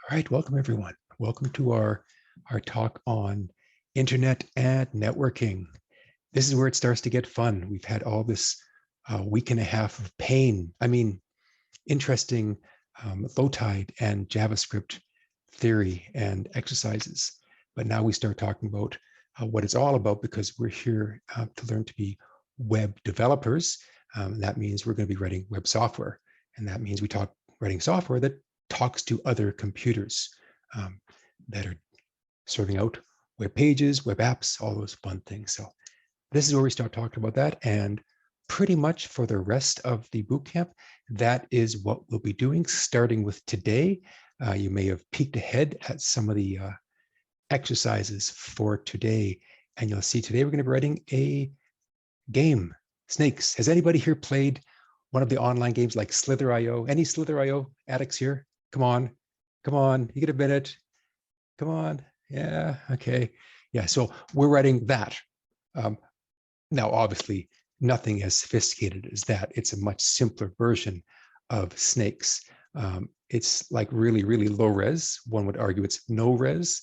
All right, welcome everyone. Welcome to our talk on internet and networking. This is where it starts to get fun. We've had all this week and a half of pain. Interesting low tide and JavaScript theory and exercises. But now we start talking about what it's all about, because we're here to learn to be web developers. That means we're going to be writing web software. And that means we talk writing software that talks to other computers that are serving out web pages, web apps, all those fun things. So this is where we start talking about that. And pretty much for the rest of the bootcamp, that is what we'll be doing, starting with today. You may have peeked ahead at some of the exercises for today. And you'll see today we're going to be writing a game, Snakes. Has anybody here played one of the online games like Slither.io? Any Slither.io addicts here? Come on, you get a minute. Come on, yeah, okay. Yeah, so we're writing that. Now, obviously, nothing as sophisticated as that. It's a much simpler version of Snakes. It's like really, really low res. One would argue it's no res,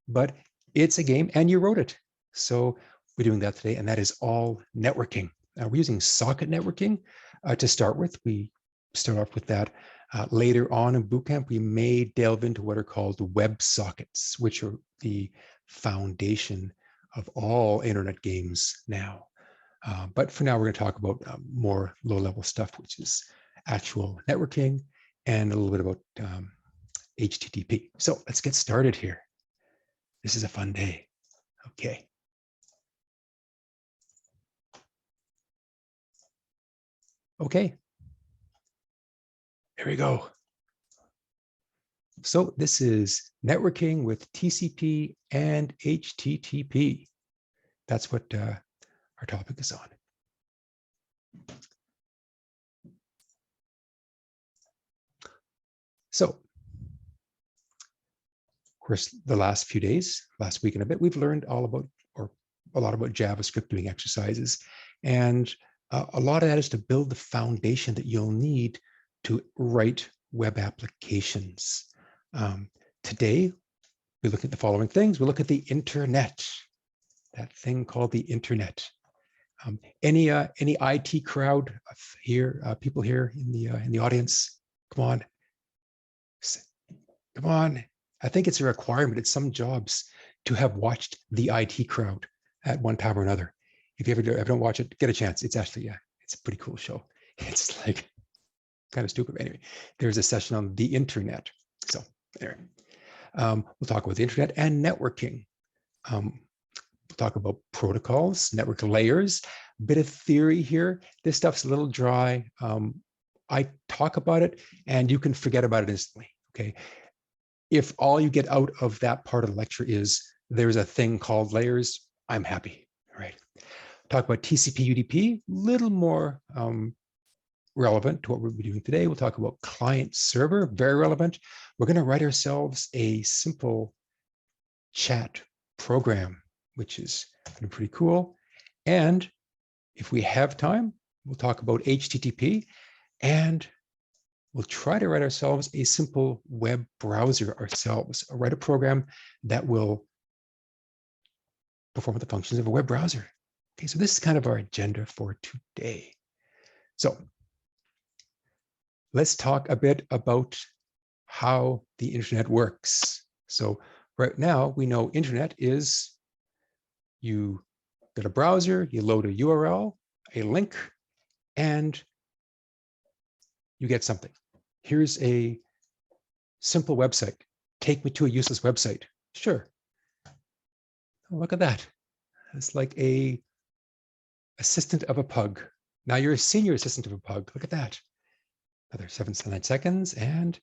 but it's a game and you wrote it. So we're doing that today, and that is all networking. We're using socket networking to start with. We start off with that. Later on in bootcamp, we may delve into what are called web sockets, which are the foundation of all internet games now. But for now, we're going to talk about more low-level stuff, which is actual networking and a little bit about HTTP. So let's get started here. This is a fun day. Okay. Okay. There we go. So this is networking with TCP and HTTP. That's what our topic is on. So, of course, the last few days, last week and a bit, we've learned all about, or a lot about JavaScript doing exercises. And a lot of that is to build the foundation that you'll need to write web applications. Today, we look at the following things. We look at the internet, that thing called the internet. Any IT crowd here, people here in the audience? Come on. I think it's a requirement at some jobs to have watched the IT crowd at one time or another. If you ever don't watch it, get a chance. It's actually, yeah, it's a pretty cool show. It's like kind of stupid. Anyway, there's a session on the internet. So anyway, we'll talk about the internet and networking. We'll talk about protocols, network layers, a bit of theory here. This stuff's a little dry. I talk about it and you can forget about it instantly, okay? If all you get out of that part of the lecture is there's a thing called layers, I'm happy, all right? Talk about TCP Udp, a little more relevant to what we'll be doing today. We'll talk about client server, very relevant. We're going to write ourselves a simple chat program, which is pretty cool. And if we have time, we'll talk about HTTP, and we'll try to write ourselves a simple web browser ourselves, or write a program that will perform the functions of a web browser. Okay, so this is kind of our agenda for today. So let's talk a bit about how the internet works. So right now we know internet is you get a browser, you load a URL, a link, and you get something. Here's a simple website. Take me to a useless website. Sure. Oh, look at that. It's like a assistant of a pug. Now you're a senior assistant of a pug. Look at that. Another 7 to 9 seconds, and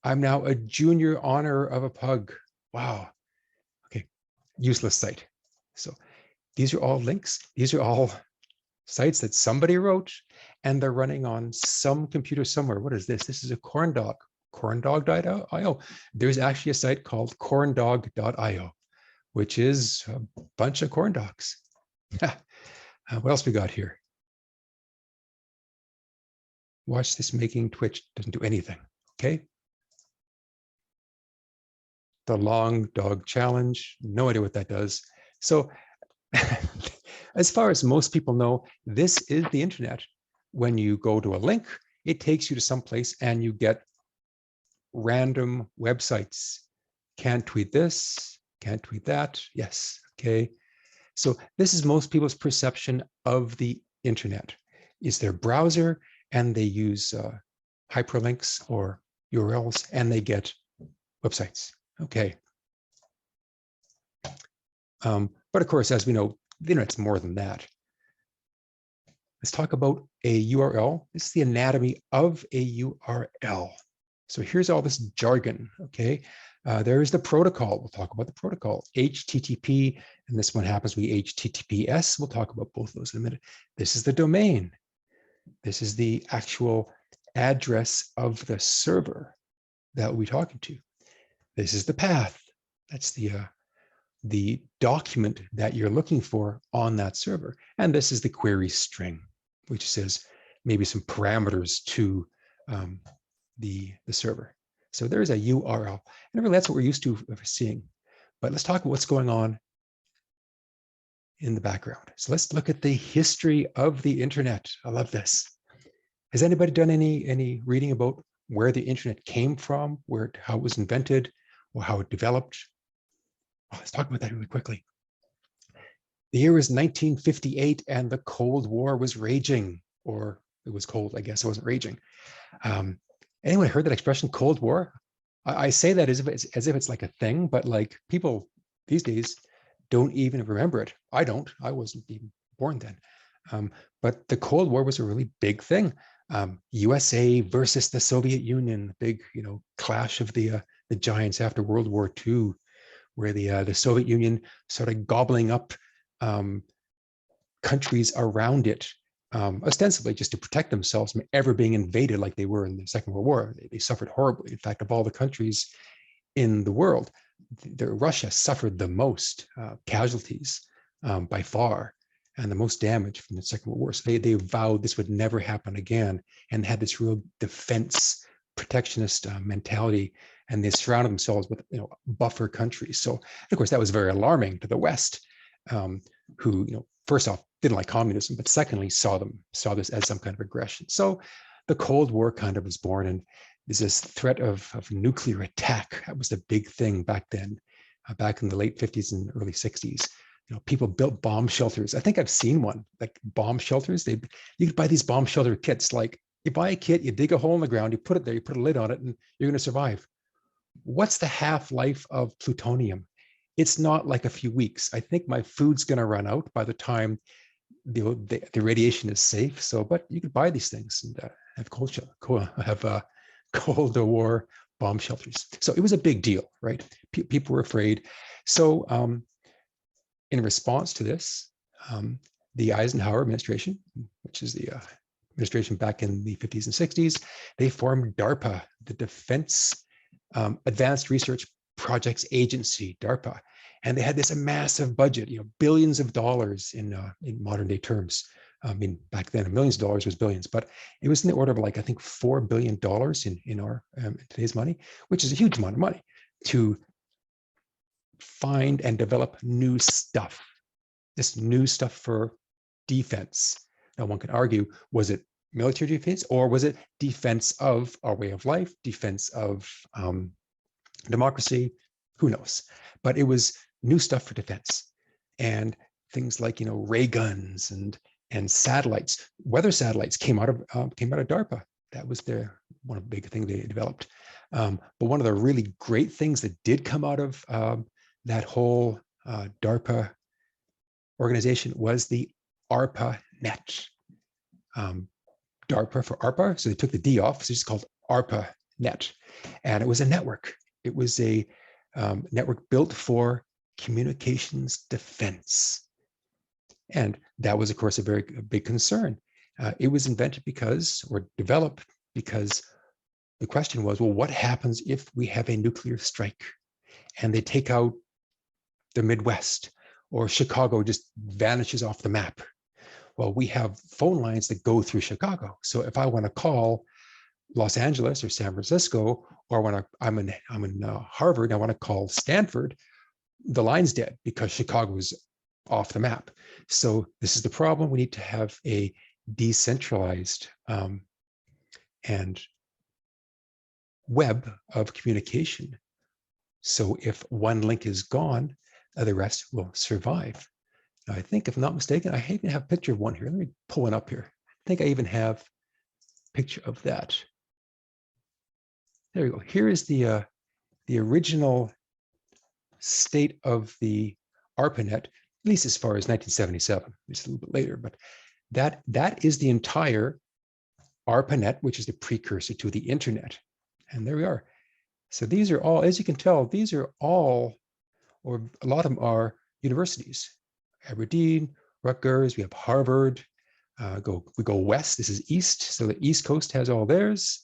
I'm now a junior honor of a pug. Wow. Okay, useless site. So these are all links. These are all sites that somebody wrote, and they're running on some computer somewhere. What is this? This is a corn dog, corndog.io. There's actually a site called corndog.io, which is a bunch of corn dogs. What else we got here? Watch this making Twitch, doesn't do anything, okay? the long dog challenge. No idea what that does. So as far as most people know, this is the internet. When you go to a link, it takes you to some place and you get random websites. Can't tweet this, can't tweet that. Yes, okay. So this is most people's perception of the internet. Is their browser, and they use hyperlinks or URLs, and they get websites. Okay. But of course, as we know, the internet's more than that. Let's talk about a URL. This is the anatomy of a URL. So here's all this jargon, okay? There is the protocol. We'll talk about the protocol. HTTP, and this one happens to be HTTPS. We'll talk about both of those in a minute. This is the domain. This is the actual address of the server that we'll be talking to. This is the path. That's the document that you're looking for on that server. And this is the query string, which says maybe some parameters to the server. So there's a URL. And really that's what we're used to seeing. But let's talk about what's going on in the background. So let's look at the history of the internet. I love this. Has anybody done any reading about where the internet came from, how it was invented, or how it developed? Well, let's talk about that really quickly. The year was 1958 and the Cold War was raging, or it was cold, I guess it wasn't raging. Anyone heard that expression, Cold War? I say that as if it's like a thing, but like people these days don't even remember it. I don't. I wasn't even born then. But the Cold War was a really big thing. USA versus the Soviet Union, big clash of the giants after World War II, where the Soviet Union started gobbling up countries around it, ostensibly just to protect themselves from ever being invaded like they were in the Second World War. They suffered horribly. In fact, of all the countries in the world, Russia suffered the most casualties by far, and the most damage from the Second World War. So they vowed this would never happen again, and had this real defense protectionist mentality, and they surrounded themselves with buffer countries. So of course that was very alarming to the West, who first off didn't like communism, but secondly saw this as some kind of aggression. So the Cold War kind of was born, and there's this threat of nuclear attack. That was the big thing back then, back in the late 50s and early 60s. People built bomb shelters. I think I've seen one, like bomb shelters. You could buy these bomb shelter kits. Like you buy a kit, you dig a hole in the ground, you put it there, you put a lid on it, and you're going to survive. What's the half-life of plutonium? It's not like a few weeks. I think my food's going to run out by the time the radiation is safe. So, but you could buy these things and have Cold War bomb shelters. So it was a big deal, right? People were afraid. So in response to this, the Eisenhower administration, which is the administration back in the 50s and 60s, they formed DARPA, the Defense Advanced Research Projects Agency, DARPA. And they had this massive budget, billions of dollars in modern day terms. I mean, back then, millions of dollars was billions, but it was in the order of like, I think, $4 billion in our today's money, which is a huge amount of money to find and develop new stuff. This new stuff for defense. Now, one could argue, was it military defense, or was it defense of our way of life, defense of democracy? Who knows? But it was new stuff for defense, and things like ray guns and satellites. Weather satellites came out of DARPA. That was one of the big things they developed. But one of the really great things that did come out of that whole DARPA organization was the ARPANET. DARPA for ARPA, so they took the D off, so it's called ARPANET. And it was a network. It was a network built for communications defense. And that was, of course, a big concern. It was invented or developed because the question was, well, what happens if we have a nuclear strike and they take out the Midwest, or Chicago just vanishes off the map? Well, we have phone lines that go through Chicago. So if I want to call Los Angeles or San Francisco, or when I'm in Harvard, I want to call Stanford, the line's dead because Chicago is off the map. So this is the problem. We need to have a decentralized and web of communication. So if one link is gone, the rest will survive. Now, I think, if I'm not mistaken, I even have a picture of one here. Let me pull one up here. I think I even have a picture of that. There we go. Here is the original state of the ARPANET, at least as far as 1977. It's a little bit later, but that is the entire ARPANET, which is the precursor to the internet. And there we are. So these are all, as you can tell, these are all, or a lot of them are universities. Aberdeen, Rutgers, we have Harvard. We go west, this is east, so the East Coast has all theirs.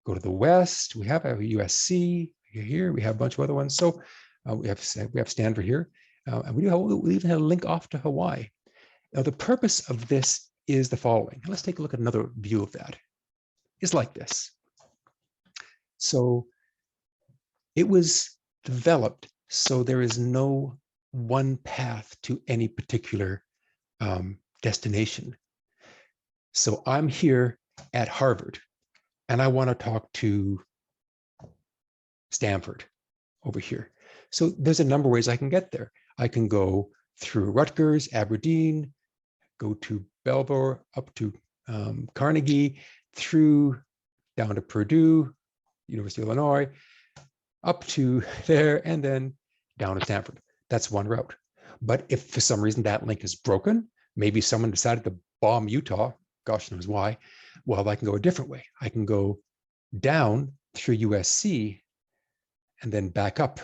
Go to the west, we have USC here, we have a bunch of other ones. So we have Stanford here, and we even have a link off to Hawaii. Now the purpose of this is the following. Let's take a look at another view of that. It's like this. So it was developed so there is no one path to any particular destination. So I'm here at Harvard and I want to talk to Stanford over here. So there's a number of ways I can get there. I can go through Rutgers, Aberdeen, go to Belleville, up to Carnegie, through down to Purdue, University of Illinois, up to there, and then down to Stanford. That's one route. But if for some reason that link is broken, maybe someone decided to bomb Utah, gosh knows why, well, I can go a different way. I can go down through USC and then back up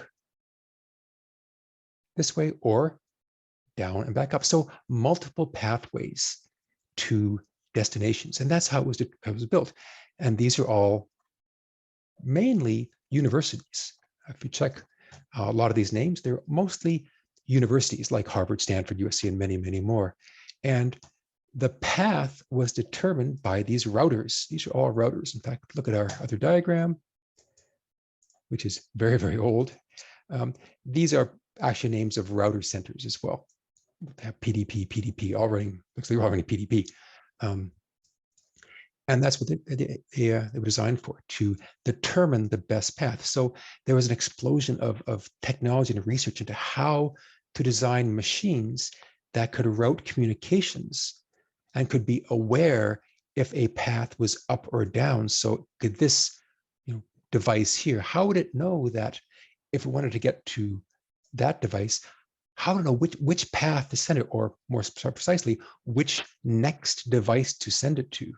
this way, or down and back up. So multiple pathways to destinations. And that's how it was built. And these are all mainly universities. If you check a lot of these names, they're mostly universities like Harvard, Stanford, USC, and many, many more. And the path was determined by these routers. These are all routers. In fact, look at our other diagram, which is very, very old. These are actually names of router centers as well. They have PDP already, looks like we're already PDP. And that's what they were designed for, to determine the best path. So there was an explosion of technology and research into how to design machines that could route communications and could be aware if a path was up or down. So could this device here, how would it know that if it wanted to get to that device, how to know which path to send it, or more precisely, which next device to send it to?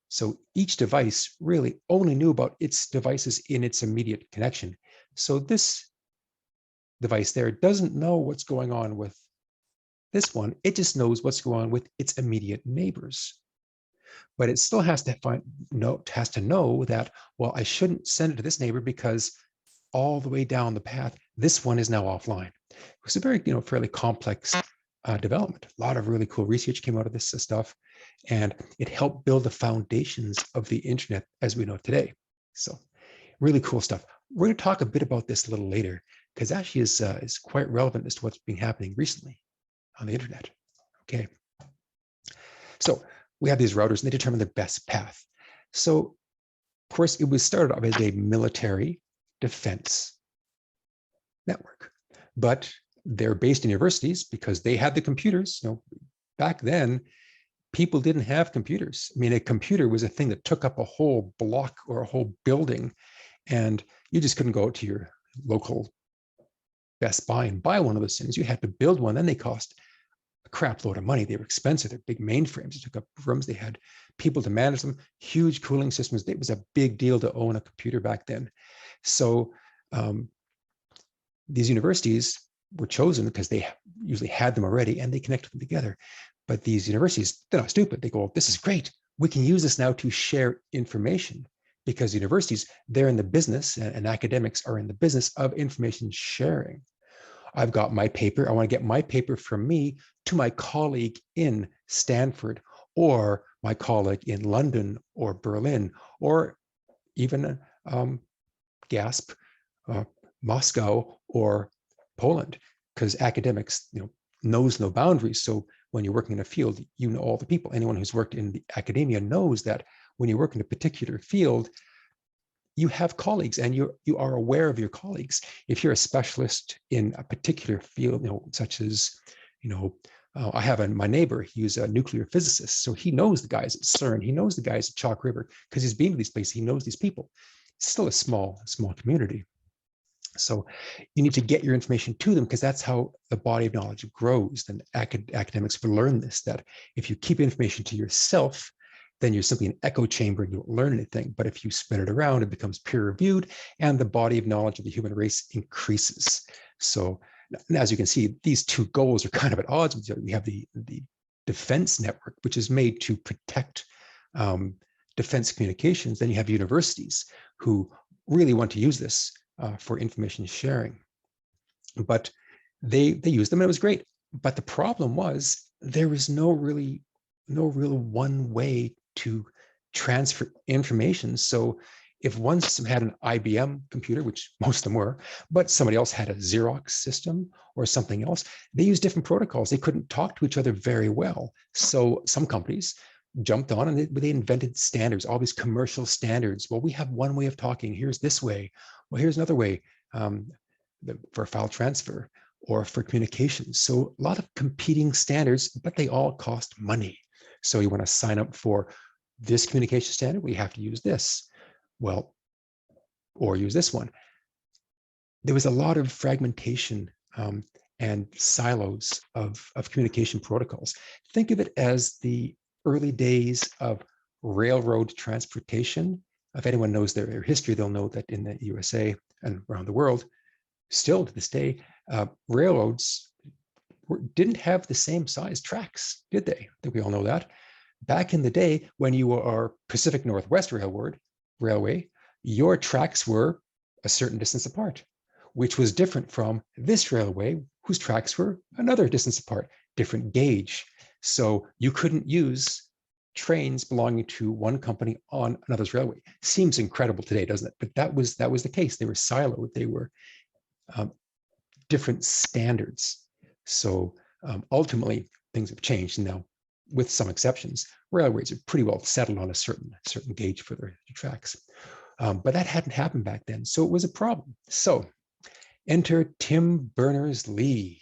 So each device really only knew about its devices in its immediate connection. So this device there doesn't know what's going on with this one. It just knows what's going on with its immediate neighbors. But it still has to know that, well, I shouldn't send it to this neighbor because all the way down the path, this one is now offline. It was a very, fairly complex development. A lot of really cool research came out of this stuff, and it helped build the foundations of the internet as we know it today. So really cool stuff. We're going to talk a bit about this a little later, because actually is quite relevant as to what's been happening recently on the internet. Okay. So we have these routers and they determine the best path. So of course it was started off as a military defense network, but they're based in universities because they had the computers. Back then, people didn't have computers. I mean, a computer was a thing that took up a whole block or a whole building, and you just couldn't go out to your local Best Buy and buy one of those things. You had to build one. Then they cost a crap load of money. They were expensive. They're big mainframes. They took up rooms. They had people to manage them, huge cooling systems. It was a big deal to own a computer back then. So these universities were chosen because they usually had them already and they connected them together. But these universities, they're not stupid. They go, this is great. We can use this now to share information, because universities, they're in the business, and academics are in the business of information sharing. I've got my paper. I want to get my paper from me to my colleague in Stanford, or my colleague in London or Berlin, or even gasp, Moscow or Poland, because academics, knows no boundaries. So when you're working in a field, you know all the people. Anyone who's worked in the academia knows that when you work in a particular field, you have colleagues and you are aware of your colleagues. If you're a specialist in a particular field, such as, I have my neighbor, he's a nuclear physicist. So he knows the guys at CERN, he knows the guys at Chalk River, because he's been to these places, he knows these people. It's still a small community. So you need to get your information to them, because that's how the body of knowledge grows. And academics have learned this, that if you keep information to yourself, then you're simply an echo chamber and you don't learn anything. But if you spread it around, it becomes peer reviewed and the body of knowledge of the human race increases. So as you can see, these two goals are kind of at odds with each other. We have the defense network, which is made to protect defense communications. Then you have universities who really want to use this for information sharing. But they used them and it was great. But the problem was there was no real one way to transfer information. So if one system had an IBM computer, which most of them were, but somebody else had a Xerox system or something else, they used different protocols. They couldn't talk to each other very well. So some companies jumped on and they invented standards, all these commercial standards. Well, we have one way of talking. Here's this way. Well, here's another way for file transfer or for communications. So a lot of competing standards, but they all cost money. So you want to sign up for this communication standard, we have to use this. Well, or use this one. There was a lot of fragmentation and silos of communication protocols. Think of it as the early days of railroad transportation. If anyone knows their history, they'll know that in the USA and around the world, still to this day, railroads didn't have the same size tracks, did they? I think we all know that. Back in the day, when you were Pacific Northwest Railway, your tracks were a certain distance apart, which was different from this railway, whose tracks were another distance apart, different gauge. So you couldn't use trains belonging to one company on another's railway. Seems incredible today, doesn't it? But that was the case. They were siloed. They were different standards. So ultimately, things have changed. And now, with some exceptions, railways are pretty well settled on a certain gauge for their tracks. But that hadn't happened back then. So it was a problem. So enter Tim Berners-Lee.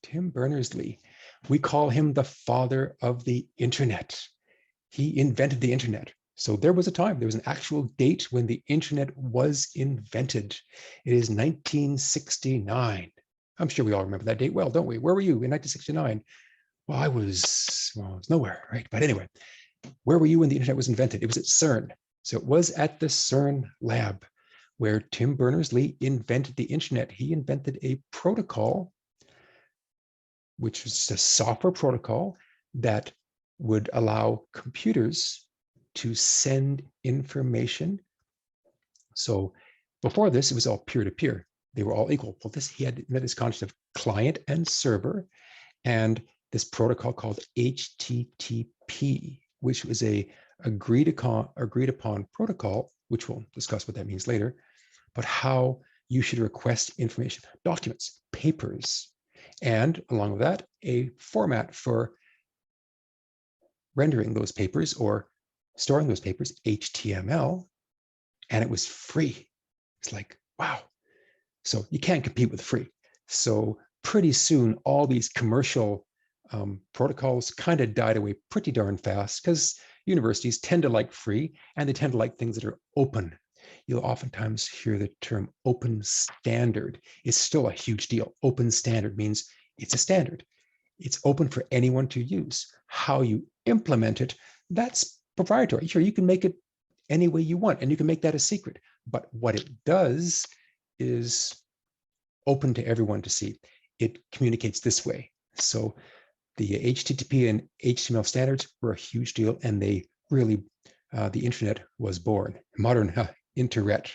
Tim Berners-Lee. We call him the father of the internet. He invented the internet. So there was a time, there was an actual date when the internet was invented. It is 1969. I'm sure we all remember that date well, don't we? Where were you in 1969? Well, I was nowhere, right? But anyway, where were you when the internet was invented? It was at CERN. So it was at the CERN lab where Tim Berners-Lee invented the internet. He invented a protocol, which was a software protocol that would allow computers to send information. So before this, it was all peer-to-peer. They were all equal. Well, he had this concept of client and server, and this protocol called HTTP, which was a agreed upon protocol, which we'll discuss what that means later, but how you should request information, documents, papers, and along with that, a format for rendering those papers or storing those papers, HTML, and it was free. It's like, wow. So you can't compete with free. So pretty soon, all these commercial protocols kind of died away pretty darn fast, because universities tend to like free and they tend to like things that are open. You'll oftentimes hear the term open standard. It's still a huge deal. Open standard means it's a standard. It's open for anyone to use. How you implement it, that's proprietary. Sure, you can make it any way you want, and you can make that a secret. But what it does is open to everyone to see. It communicates this way. So the HTTP and HTML standards were a huge deal, and they really, the internet was born. Modern internet,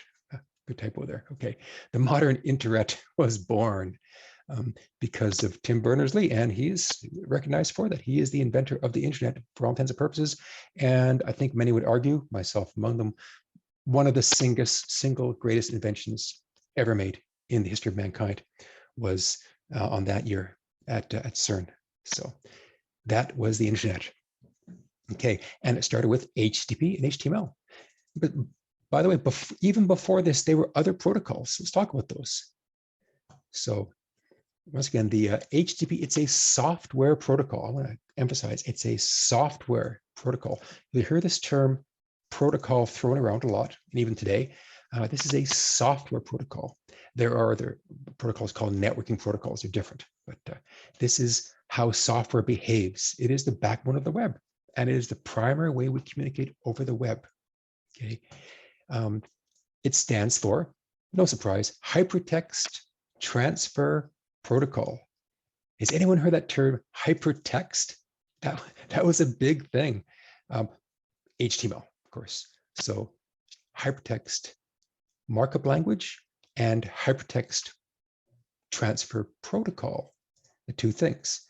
good typo there. Okay, the modern internet was born because of Tim Berners-Lee, and he's recognized for that. He is the inventor of the internet for all intents and purposes. And I think many would argue, myself among them, one of the single greatest inventions ever made in the history of mankind was on that year at CERN. So that was the internet. Okay, and it started with HTTP and HTML. But by the way, even before this, there were other protocols. Let's talk about those. So once again, the HTTP, it's a software protocol. I want to emphasize it's a software protocol. You hear this term protocol thrown around a lot, and even today, this is a software protocol. There are other protocols called networking protocols. They're different, but this is how software behaves. It is the backbone of the web, and it is the primary way we communicate over the web. Okay, it stands for, no surprise, Hypertext Transfer Protocol. Has anyone heard that term, hypertext? That was a big thing. HTML, of course. So hypertext markup language and hypertext transfer protocol, the two things.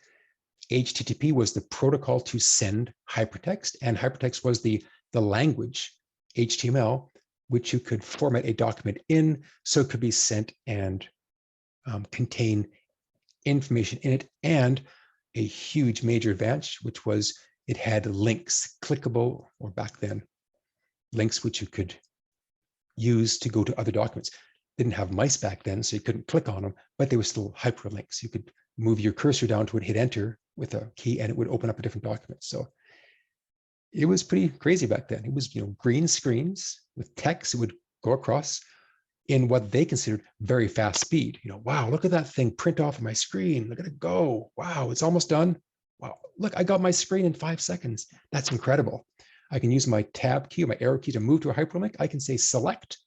HTTP was the protocol to send hypertext, and hypertext was the language, HTML, which you could format a document in so it could be sent and contain information in it, and a huge major advantage, which was it had links, clickable, or back then, links which you could use to go to other documents. Didn't have mice back then, so you couldn't click on them, but they were still hyperlinks. You could move your cursor down to it, hit enter with a key, and it would open up a different document. So it was pretty crazy back then. It was, green screens with text. It would go across in what they considered very fast speed. Wow, look at that thing print off of my screen. Look at it go. Wow, it's almost done. Wow, look, I got my screen in 5 seconds. That's incredible. I can use my tab key or my arrow key to move to a hyperlink. I can say select,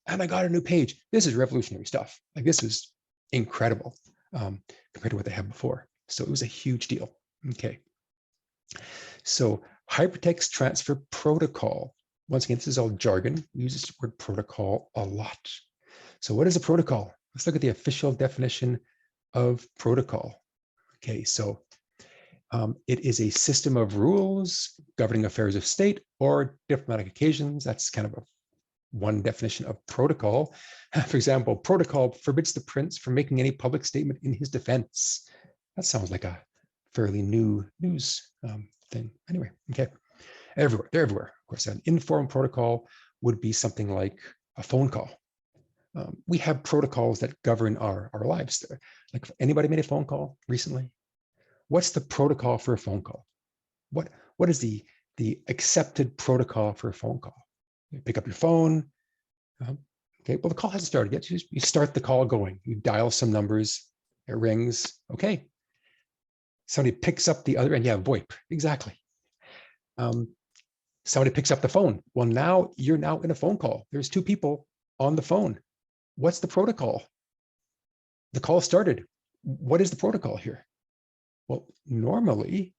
and I got a new page. This is revolutionary stuff. Like, this is incredible compared to what they had before. So it was a huge deal. Okay. So Hypertext Transfer Protocol. Once again, this is all jargon. We use this word protocol a lot. So what is a protocol? Let's look at the official definition of protocol. Okay, so it is a system of rules governing affairs of state or diplomatic occasions. That's kind of one definition of protocol. For example, protocol forbids the prince from making any public statement in his defense. That sounds like a fairly new news thing. Anyway, okay. They're everywhere. Of course, an informal protocol would be something like a phone call. We have protocols that govern our lives. Like, if anybody made a phone call recently? What's the protocol for a phone call? What is the accepted protocol for a phone call? You pick up your phone. Okay, well, the call hasn't started yet. You start the call going. You dial some numbers. It rings. Okay. Somebody picks up the other end. Yeah, VoIP. Exactly. Somebody picks up the phone. Well, now you're in a phone call. There's two people on the phone. What's the protocol? The call started. What is the protocol here? Well, normally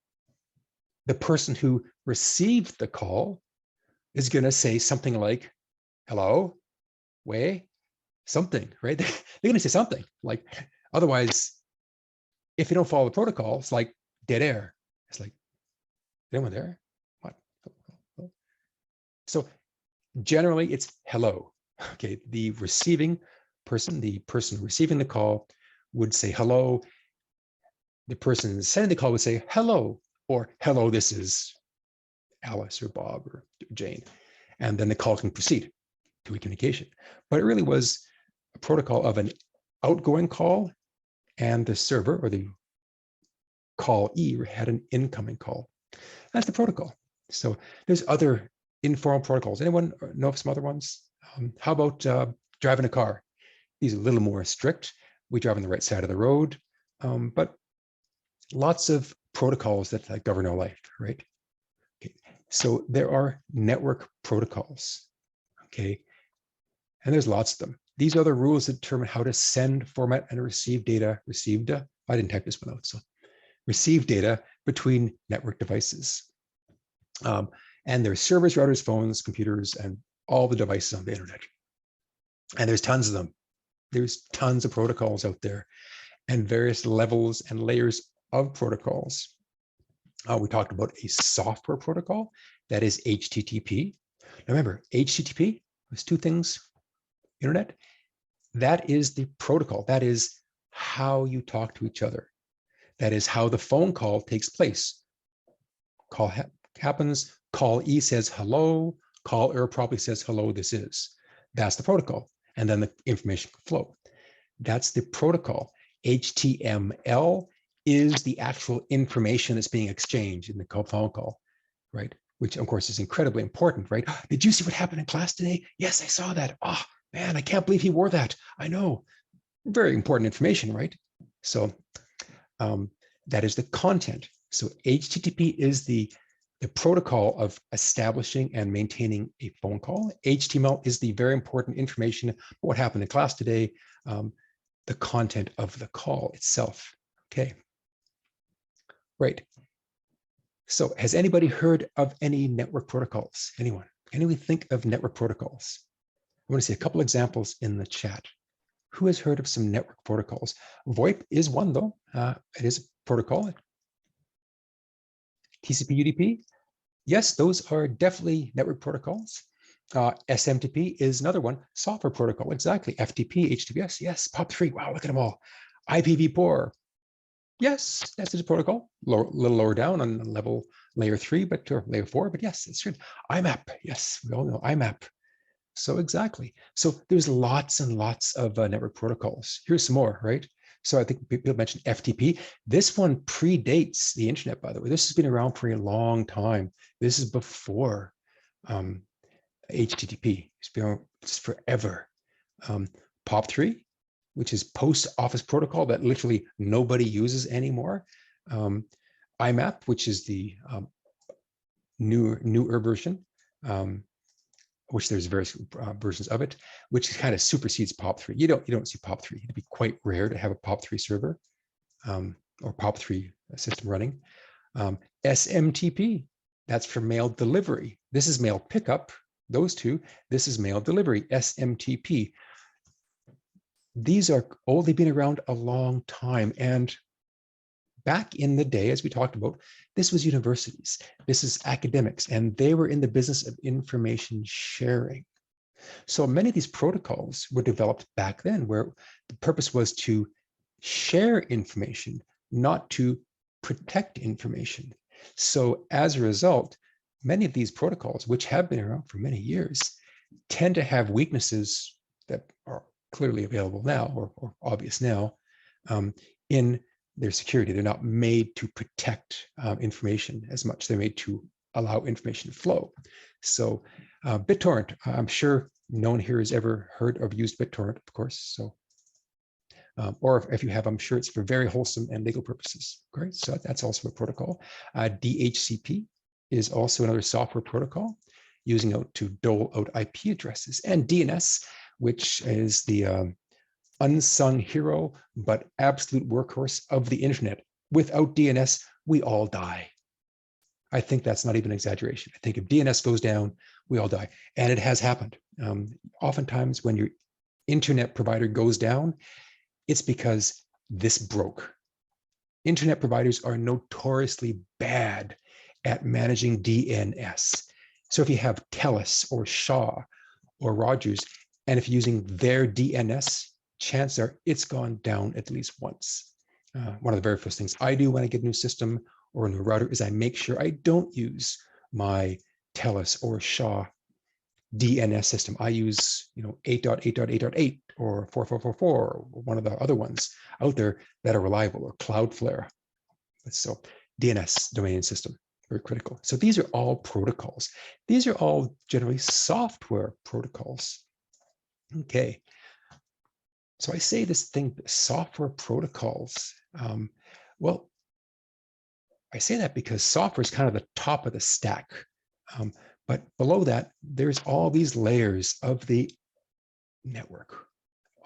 the person who received the call is going to say something like, hello, way, something, right? They're going to say something like, otherwise, if you don't follow the protocol, it's like dead air. It's like, anyone there? What? So generally it's hello. Okay, the receiving person, the person receiving the call would say hello. The person sending the call would say hello, or hello, this is Alice or Bob or Jane. And then the call can proceed to a communication. But it really was a protocol of an outgoing call, and the server or the callee had an incoming call. That's the protocol. So there's other informal protocols. Anyone know of some other ones? How about driving a car? These are a little more strict. We drive on the right side of the road, but lots of protocols that govern our life, right? Okay. So there are network protocols, okay? And there's lots of them. These are the rules that determine how to send, format, and receive data. I didn't type this one out, so receive data between network devices. And there's servers, routers, phones, computers, and all the devices on the internet. And there's tons of them. There's tons of protocols out there and various levels and layers of protocols. We talked about a software protocol that is HTTP. Now remember, HTTP, There's two things, internet. That is the protocol. That is how you talk to each other. That is how the phone call takes place. Call happens, call E says hello, call er probably says hello, this is. That's the protocol. And then the information can flow. That's the protocol. HTML is the actual information that's being exchanged in the phone call, right? Which of course is incredibly important, right? Did you see what happened in class today? Yes, I saw that. Oh man, I can't believe he wore that. I know. Very important information, right? So that is the content. So HTTP is the protocol of establishing and maintaining a phone call. HTML is the very important information, what happened in class today, the content of the call itself. Okay, right. So has anybody heard of any network protocols? Anyone? Anyone think of network protocols? I want to see a couple examples in the chat. Who has heard of some network protocols? VoIP is one though. It is a protocol. TCP Udp. Yes, those are definitely network protocols. SMTP is another one. Software protocol, exactly. FTP, HTTPS, yes. POP3, wow, look at them all. IPv4, yes, that's a protocol. A little lower down on level layer 3, or layer 4, but yes, it's true. IMAP, yes, we all know IMAP. So exactly. So there's lots and lots of network protocols. Here's some more, right? So I think people mentioned FTP. This one predates the internet, by the way. This has been around for a long time. This is before HTTP. It's been around forever. POP3, which is post office protocol that literally nobody uses anymore. IMAP, which is the newer version. Which there's various versions of it, which kind of supersedes POP3. You don't see POP3. It'd be quite rare to have a POP3 server or POP3 system running. SMTP, that's for mail delivery. This is mail pickup, those two. This is mail delivery, SMTP. These are old, they've been around a long time. And back in the day, as we talked about, this was universities, this is academics, and they were in the business of information sharing. So many of these protocols were developed back then where the purpose was to share information, not to protect information. So as a result, many of these protocols, which have been around for many years, tend to have weaknesses that are clearly available now or obvious now in their security. They're not made to protect information as much. They're made to allow information to flow. So BitTorrent, I'm sure no one here has ever heard or used BitTorrent, of course. So, or if you have, I'm sure it's for very wholesome and legal purposes. Great, so that's also a protocol. DHCP is also another software protocol using out to dole out IP addresses. And DNS, which is the unsung hero, but absolute workhorse of the internet. Without DNS, we all die. I think that's not even an exaggeration. I think if DNS goes down, we all die. And it has happened. Oftentimes when your internet provider goes down, it's because this broke. Internet providers are notoriously bad at managing DNS. So if you have TELUS or Shaw or Rogers, and if you're using their DNS, chances are it's gone down at least once. One of the very first things I do when I get a new system or a new router is I make sure I don't use my TELUS or Shaw DNS system. I use 8.8.8.8 or 4.4.4 or one of the other ones out there that are reliable, or Cloudflare. So DNS, domain system, very critical. So these are all protocols. These are all generally software protocols. Okay. So I say this thing, software protocols. Well, I say that because software is kind of the top of the stack. But below that, there's all these layers of the network,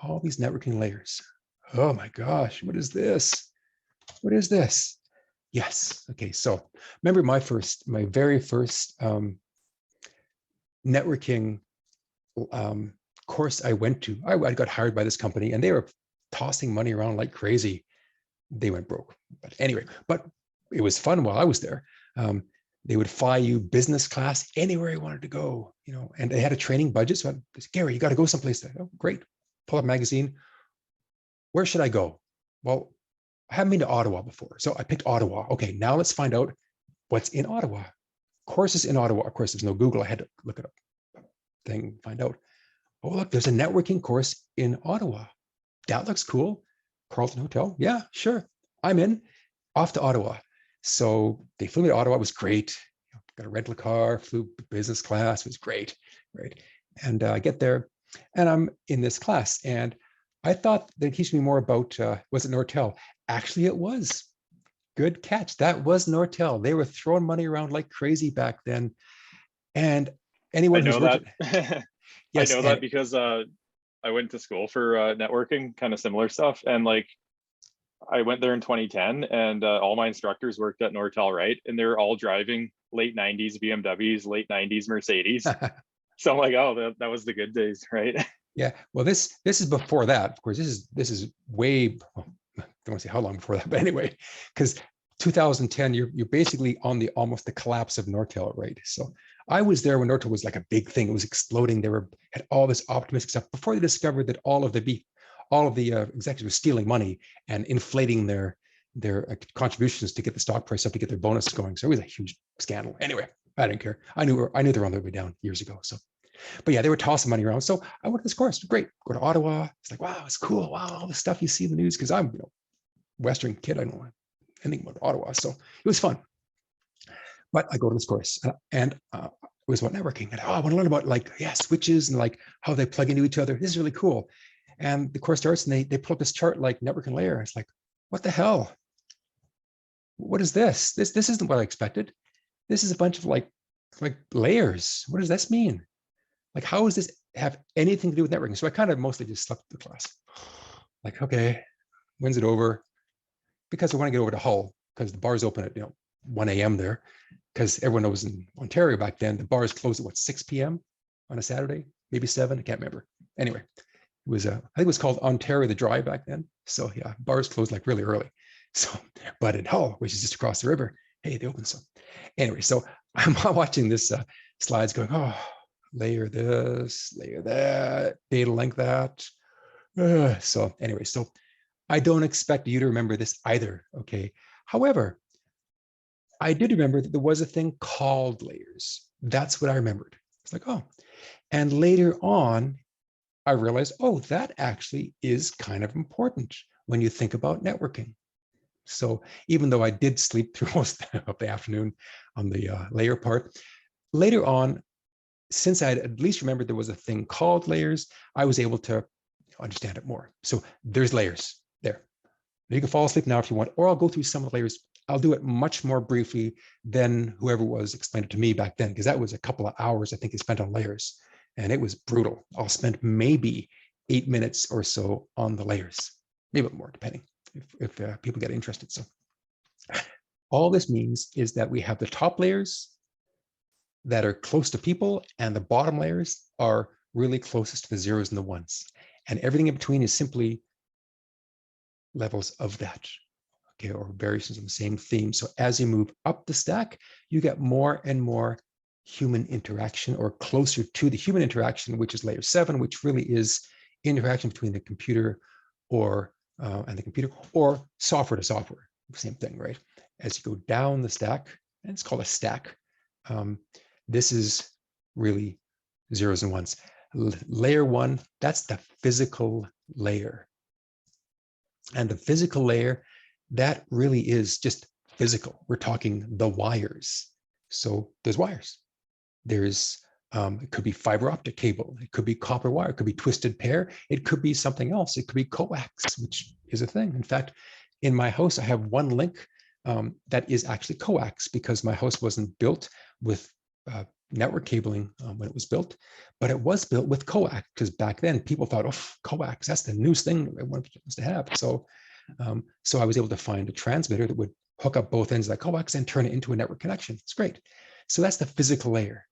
all these networking layers. Oh my gosh, what is this? What is this? Yes, okay, so remember my very first networking course I went to. I got hired by this company and they were tossing money around like crazy. They went broke, but anyway, but it was fun while I was there. They would fly you business class anywhere you wanted to go. and they had a training budget. So I said, Gary, you got to go someplace. Oh, great. Pull up a magazine. Where should I go? Well, I haven't been to Ottawa before. So I picked Ottawa. Okay, now let's find out what's in Ottawa. Courses in Ottawa. Of course, there's no Google. I had to look it up, find out. Oh, look, there's a networking course in Ottawa. That looks cool. Carlton Hotel. Yeah, sure. I'm in. Off to Ottawa. So they flew me to Ottawa. It was great. Got a rental car, flew business class. It was great, right? And I get there, and I'm in this class, and I thought they'd teach me more about, was it Nortel? Actually, it was. Good catch. That was Nortel. They were throwing money around like crazy back then. And anyone who's worked, yes, I know that because I went to school for networking, kind of similar stuff, and like I went there in 2010, and all my instructors worked at Nortel, right? And they were all driving late 90s BMWs, late 90s Mercedes. So I'm like, oh, that was the good days, right? Yeah. Well, this is before that. Of course, this is way. Well, I don't want to say how long before that, but anyway, because 2010, you're basically on almost the collapse of Nortel, right? So I was there when Nortel was like a big thing. It was exploding. They had all this optimistic stuff before they discovered that all of the executives were stealing money and inflating their contributions to get the stock price up, to get their bonuses going. So it was a huge scandal. Anyway, I didn't care. I knew they were on their way down years ago. So, but yeah, they were tossing money around. So I went to this course. Great. Go to Ottawa. It's like, wow, it's cool. Wow, all the stuff you see in the news. Because I'm, Western kid. I don't know anything about Ottawa. So it was fun. But I go to this course, and it was about networking. And I want to learn about switches and like how they plug into each other. This is really cool. And the course starts, and they pull up this chart like network and layer. It's like, what the hell? What is this? This isn't what I expected. This is a bunch of like layers. What does this mean? Like, how does this have anything to do with networking? So I kind of mostly just slept through the class. Like, okay, when's it over? Because I want to get over to Hull because the bars open at 1 a.m. there. Because everyone knows in Ontario back then, the bars closed at 6 p.m. on a Saturday, maybe 7. I can't remember. Anyway, it was I think it was called Ontario the Dry back then. So yeah, bars closed like really early. So, but in Hull, which is just across the river, hey, they open. So anyway, so I'm watching this slides going, oh, layer this, layer that, data link that. So anyway, so I don't expect you to remember this either, okay? However, I did remember that there was a thing called layers. That's what I remembered. It's like, oh, and later on, I realized, oh, that actually is kind of important when you think about networking. So even though I did sleep through most of the afternoon on the layer part, later on, since I had at least remembered there was a thing called layers, I was able to understand it more. So there's layers there. You can fall asleep now if you want, or I'll go through some of the layers. I'll do it much more briefly than whoever was explained it to me back then, because that was a couple of hours I think he spent on layers, and it was brutal. I'll spend maybe 8 minutes or so on the layers, maybe a bit more, depending if people get interested. So all this means is that we have the top layers that are close to people, and the bottom layers are really closest to the zeros and the ones. And everything in between is simply levels of that, okay, or variations of the same theme. So as you move up the stack, you get more and more human interaction, or closer to the human interaction, which is layer 7, which really is interaction between the computer and the computer, or software to software, same thing, right? As you go down the stack, and it's called a stack, this is really zeros and ones. Layer 1, that's the physical layer. And the physical layer, that really is just physical. We're talking the wires. So there's wires. There's, it could be fiber optic cable. It could be copper wire. It could be twisted pair. It could be something else. It could be coax, which is a thing. In fact, in my house, I have one link that is actually coax, because my house wasn't built with network cabling when it was built, but it was built with coax, because back then people thought, oh, coax, that's the newest thing everyone wants to have. So, so I was able to find a transmitter that would hook up both ends of that coax and turn it into a network connection. It's great. So that's the physical layer.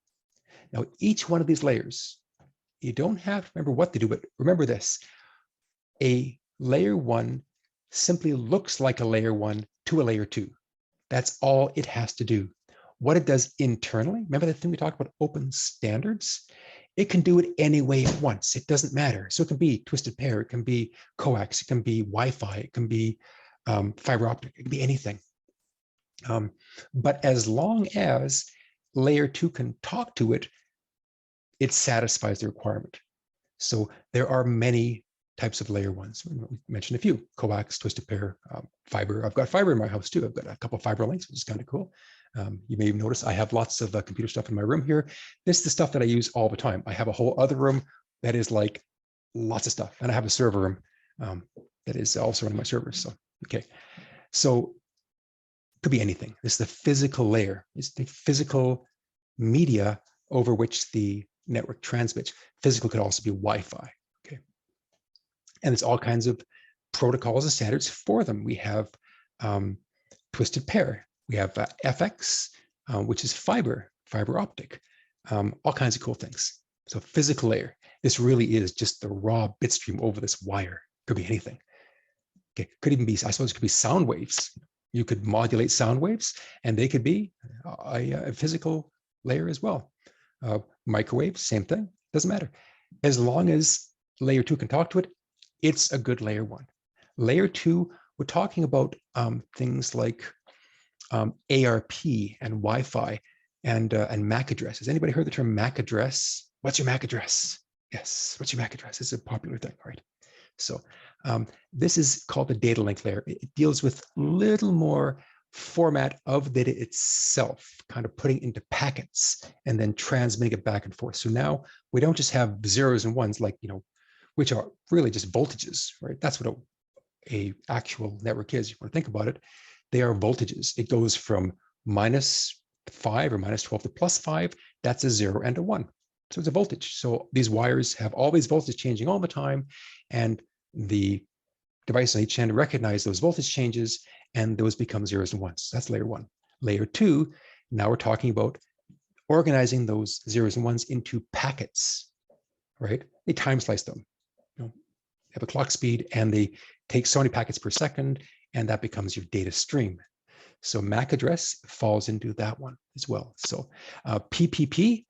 Now, each one of these layers, you don't have to remember what to do, but remember this: a layer 1 simply looks like a layer 1 to a layer 2. That's all it has to do. what it does internally, remember that thing we talked about, open standards? It can do it any way it wants. It doesn't matter. So it can be twisted pair, it can be coax, it can be Wi-Fi, it can be fiber optic, it can be anything. But as long as layer 2 can talk to it, it satisfies the requirement. So there are many types of layer 1s. We mentioned a few: coax, twisted pair, fiber. I've got fiber in my house too. I've got a couple of fiber links, which is kind of cool. You may notice I have lots of computer stuff in my room here. This is the stuff that I use all the time. I have a whole other room that is like lots of stuff. And I have a server room that is also running my servers. So, okay. So it could be anything. This is the physical layer. It's the physical media over which the network transmits. Physical could also be Wi-Fi. Okay. And there's all kinds of protocols and standards for them. We have twisted pair. We have FX, which is fiber optic, all kinds of cool things. So physical layer, this really is just the raw bit stream over this wire. Could be anything. Okay, could even be, I suppose it could be sound waves. You could modulate sound waves, and they could be a physical layer as well. Microwaves, same thing, doesn't matter. As long as layer 2 can talk to it, it's a good layer 1. Layer 2, we're talking about things like ARP and Wi-Fi and MAC address. Has anybody heard the term MAC address? What's your MAC address? Yes, what's your MAC address? It's a popular thing, right? So this is called the data link layer. It deals with little more format of data itself, kind of putting into packets and then transmitting it back and forth. So now we don't just have zeros and ones, like, which are really just voltages, right? That's what a actual network is. You want to think about it. They are voltages. It goes from -5 or -12 to +5. That's a 0 and a 1. So it's a voltage. So these wires have all these voltages changing all the time, and the device on each end recognize those voltage changes, and those become zeros and ones. That's layer 1. Layer 2, now we're talking about organizing those zeros and ones into packets, right? They time slice them. Have a clock speed, and they take so many packets per second, and that becomes your data stream. So MAC address falls into that one as well. So PPP,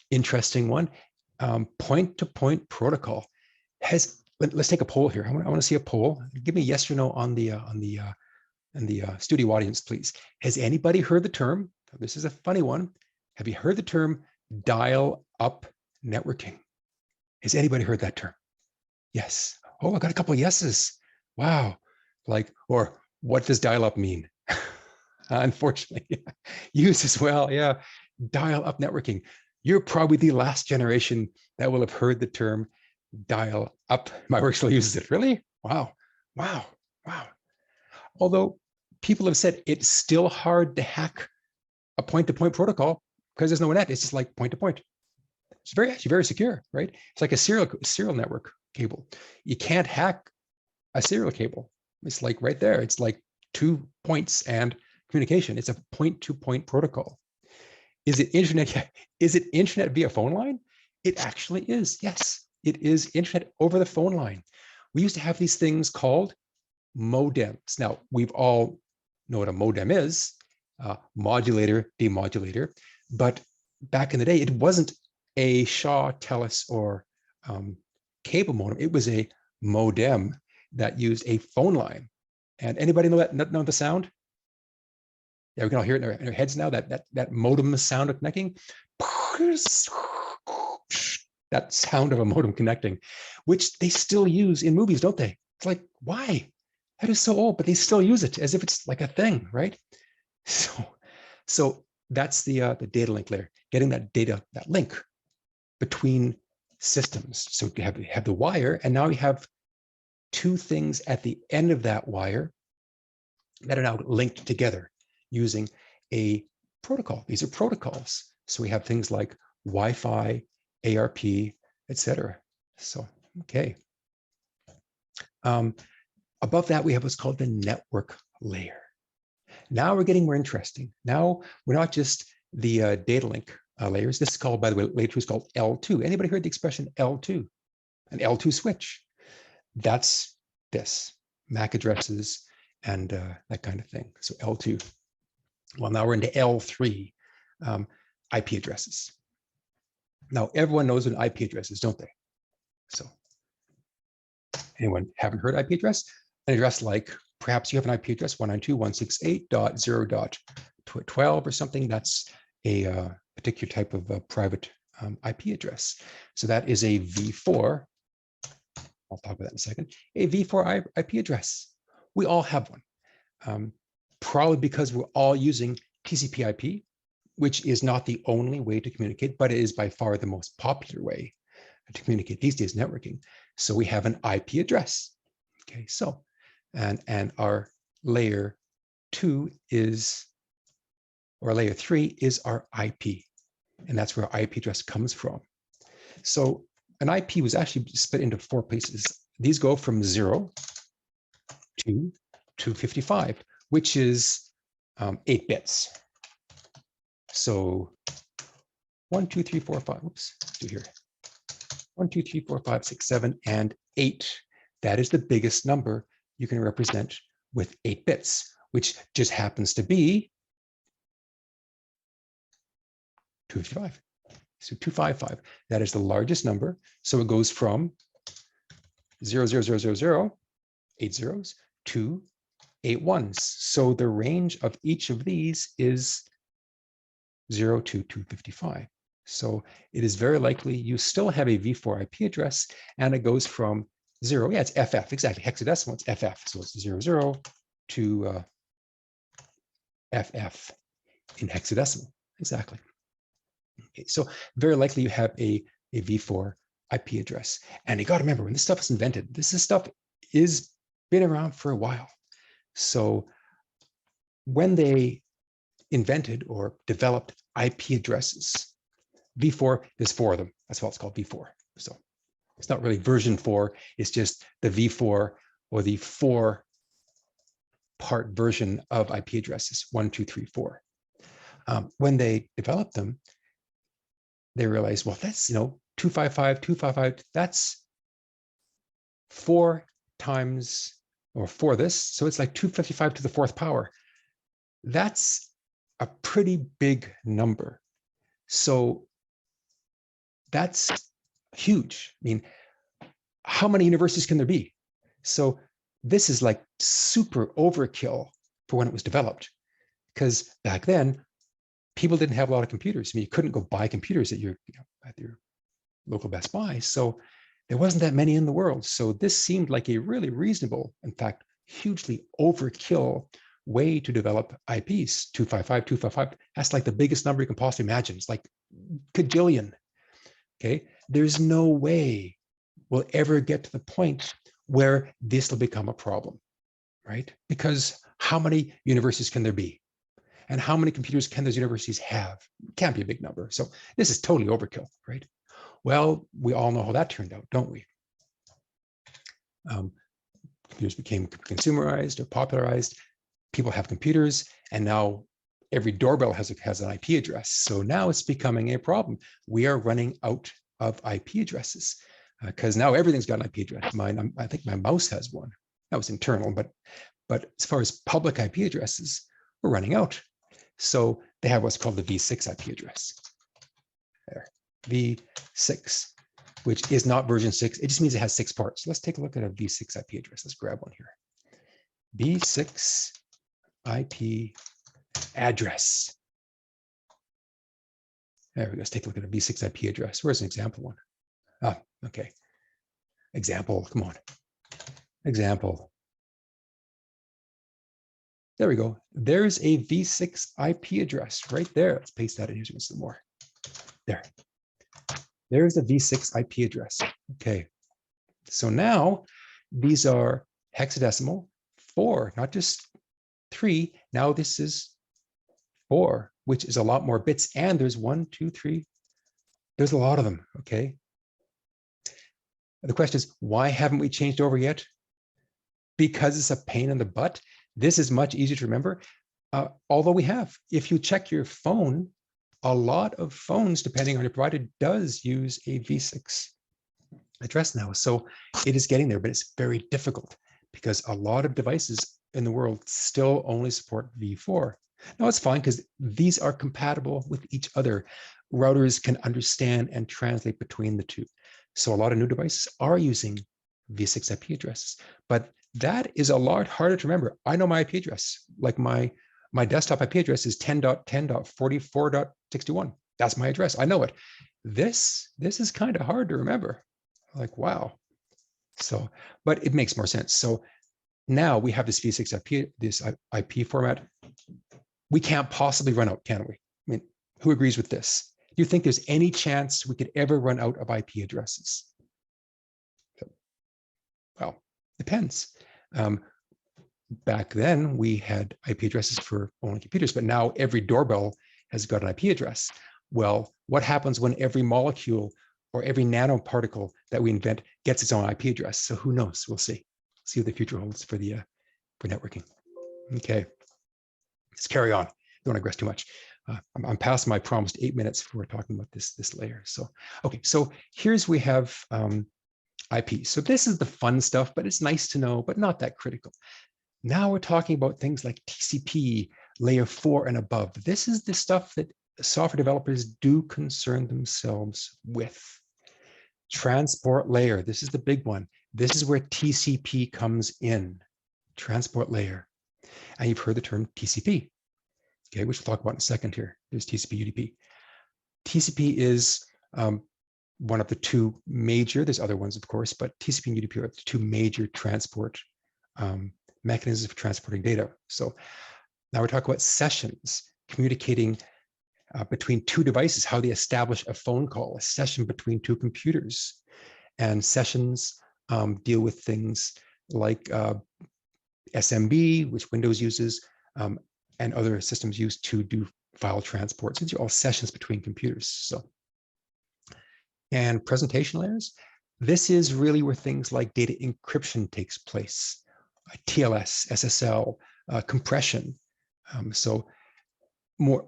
interesting one. Point-to-point protocol has. Let's take a poll here. I want to see a poll. Give me yes or no on the studio audience, please. Has anybody heard the term? This is a funny one. Have you heard the term dial-up networking? Has anybody heard that term? Yes. Oh, I got a couple of yeses. Wow. Like, or what does dial-up mean? Unfortunately, yeah. Use as well. Yeah. Dial-up networking. You're probably the last generation that will have heard the term dial-up. My work still uses it. Really? Wow. Wow. Wow. Although people have said it's still hard to hack a point-to-point protocol because there's no net. It's just like point-to-point. It's actually very secure, right? It's like a serial network cable. You can't hack a serial cable. It's like right there. It's like 2 points and communication. It's a point-to-point protocol. Is it internet? Is it internet via phone line? It actually is. Yes, it is internet over the phone line. We used to have these things called modems. Now, we've all know what a modem is, modulator, demodulator. But back in the day, it wasn't a Shaw, Telus, or cable modem. It was a modem that used a phone line. And anybody know the sound? Yeah, we can all hear it in our heads now, that modem sound of connecting. That sound of a modem connecting, which they still use in movies, don't they? It's like, why? That is so old, but they still use it as if it's like a thing, right? So that's the data link layer, getting that data, that link between systems. So you have the wire, and now we have 2 things at the end of that wire that are now linked together using a protocol. These are protocols. So we have things like Wi-Fi, ARP, etc. So, okay. Above that, we have what's called the network layer. Now we're getting more interesting. Now we're not just the data link layers. This is called, by the way, layer 2 is called L2. Anybody heard the expression L2? An L2 switch. That's this, MAC addresses and that kind of thing. So L2. Well, now we're into L3 IP addresses. Now, everyone knows what an IP address is, don't they? So anyone haven't heard IP address? An address like, perhaps you have an IP address 192.168.0.12 or something. That's a particular type of private IP address. So that is a V4. I'll talk about that in a second. A V4 IP address. We all have one. Probably because we're all using TCP IP, which is not the only way to communicate, but it is by far the most popular way to communicate these days, networking. So we have an IP address. Okay, so, and our layer 2 is, or layer 3 is our IP. And that's where our IP address comes from. So an IP was actually split into 4 pieces. These go from 0 to 255, which is 8 bits. So 1, 2, 3, 4, 5. Oops, let's do here. 1, 2, 3, 4, 5, 6, 7, and 8. That is the biggest number you can represent with 8 bits, which just happens to be 255. So 255. That is the largest number. So it goes from 0, 0, 0, 0, 0, 8 zeros to 8 ones. So the range of each of these is 0 to 255. So it is very likely you still have a V4 IP address, and it goes from 0, yeah, it's FF, exactly, hexadecimal, it's FF. So it's 00 to FF in hexadecimal, exactly. Okay, so very likely you have a V4 IP address. And you got to remember, when this stuff is invented, this stuff is been around for a while. So when they invented or developed IP addresses, V4, there's 4 of them. That's why it's called V4. So it's not really version 4. It's just the V4 or the 4-part version of IP addresses, 1, 2, 3, 4. When they developed them, they realized, well, that's, 255, 255, that's 4 times, or 4 this, so it's like 255 to the 4th power. That's a pretty big number. So that's huge. I mean, how many universes can there be? So this is like super overkill for when it was developed, because back then people didn't have a lot of computers. I mean, you couldn't go buy computers at your local Best Buy. So there wasn't that many in the world. So this seemed like a really reasonable, in fact, hugely overkill way to develop IPs. 255, 255, that's like the biggest number you can possibly imagine. It's like cajillion. Okay, there's no way we'll ever get to the point where this will become a problem, right? Because how many universes can there be? And how many computers can those universities have? It can't be a big number. So this is totally overkill, right? Well, we all know how that turned out, don't we? Computers became consumerized or popularized. People have computers, and now every doorbell has an IP address. So now it's becoming a problem. We are running out of IP addresses because now everything's got an IP address. Mine, I think my mouse has one. That was internal, but as far as public IP addresses, we're running out. So they have what's called the V6 IP address. There, V6, which is not version 6. It just means it has 6 parts. Let's take a look at a V6 IP address. Let's grab one here. V6 IP address. There we go. Let's take a look at a V6 IP address. Where's an example one? Ah, okay. Example, come on. Example. There we go. There's a V6 IP address right there. Let's paste that in here some more. There. There's a V6 IP address. Okay. So now these are hexadecimal 4, not just 3. Now this is 4, which is a lot more bits. And there's 1, 2, 3. There's a lot of them. Okay. The question is, why haven't we changed over yet? Because it's a pain in the butt. This is much easier to remember. Although we have, if you check your phone, a lot of phones, depending on your provider, does use a V6 address now. So it is getting there, but it's very difficult because a lot of devices in the world still only support V4. No, it's fine because these are compatible with each other. Routers can understand and translate between the two. So a lot of new devices are using v6 IP addresses, but that is a lot harder to remember. I know my IP address, like my desktop IP address is 10.10.44.61. That's my address. I know it. This is kind of hard to remember. Like, wow. So, but it makes more sense. So now we have this v6 IP, this IP format. We can't possibly run out, can we? I mean, who agrees with this? Do you think there's any chance we could ever run out of IP addresses? Well, depends. Back then, we had IP addresses for only computers, but now every doorbell has got an IP address. Well, what happens when every molecule or every nanoparticle that we invent gets its own IP address? So who knows? We'll see. See what the future holds for the for networking. Okay, let's carry on. Don't digress too much. I'm past my promised 8 minutes before we're talking about this layer. So, okay, so here's we have IP. So this is the fun stuff, but it's nice to know, but not that critical. Now we're talking about things like TCP, layer 4 and above. This is the stuff that software developers do concern themselves with. Transport layer, this is the big one. This is where TCP comes in, transport layer. And you've heard the term TCP, okay, which we'll talk about in a second here. There's TCP UDP. TCP is one of the two major, there's other ones, of course, but TCP and UDP are the two major transport mechanisms for transporting data. So now we're talking about sessions, communicating between two devices, how they establish a phone call, a session between two computers. And sessions deal with things like SMB, which Windows uses, and other systems use to do file transports. These are all sessions between computers. So, and presentation layers, this is really where things like data encryption takes place, TLS, SSL, compression. So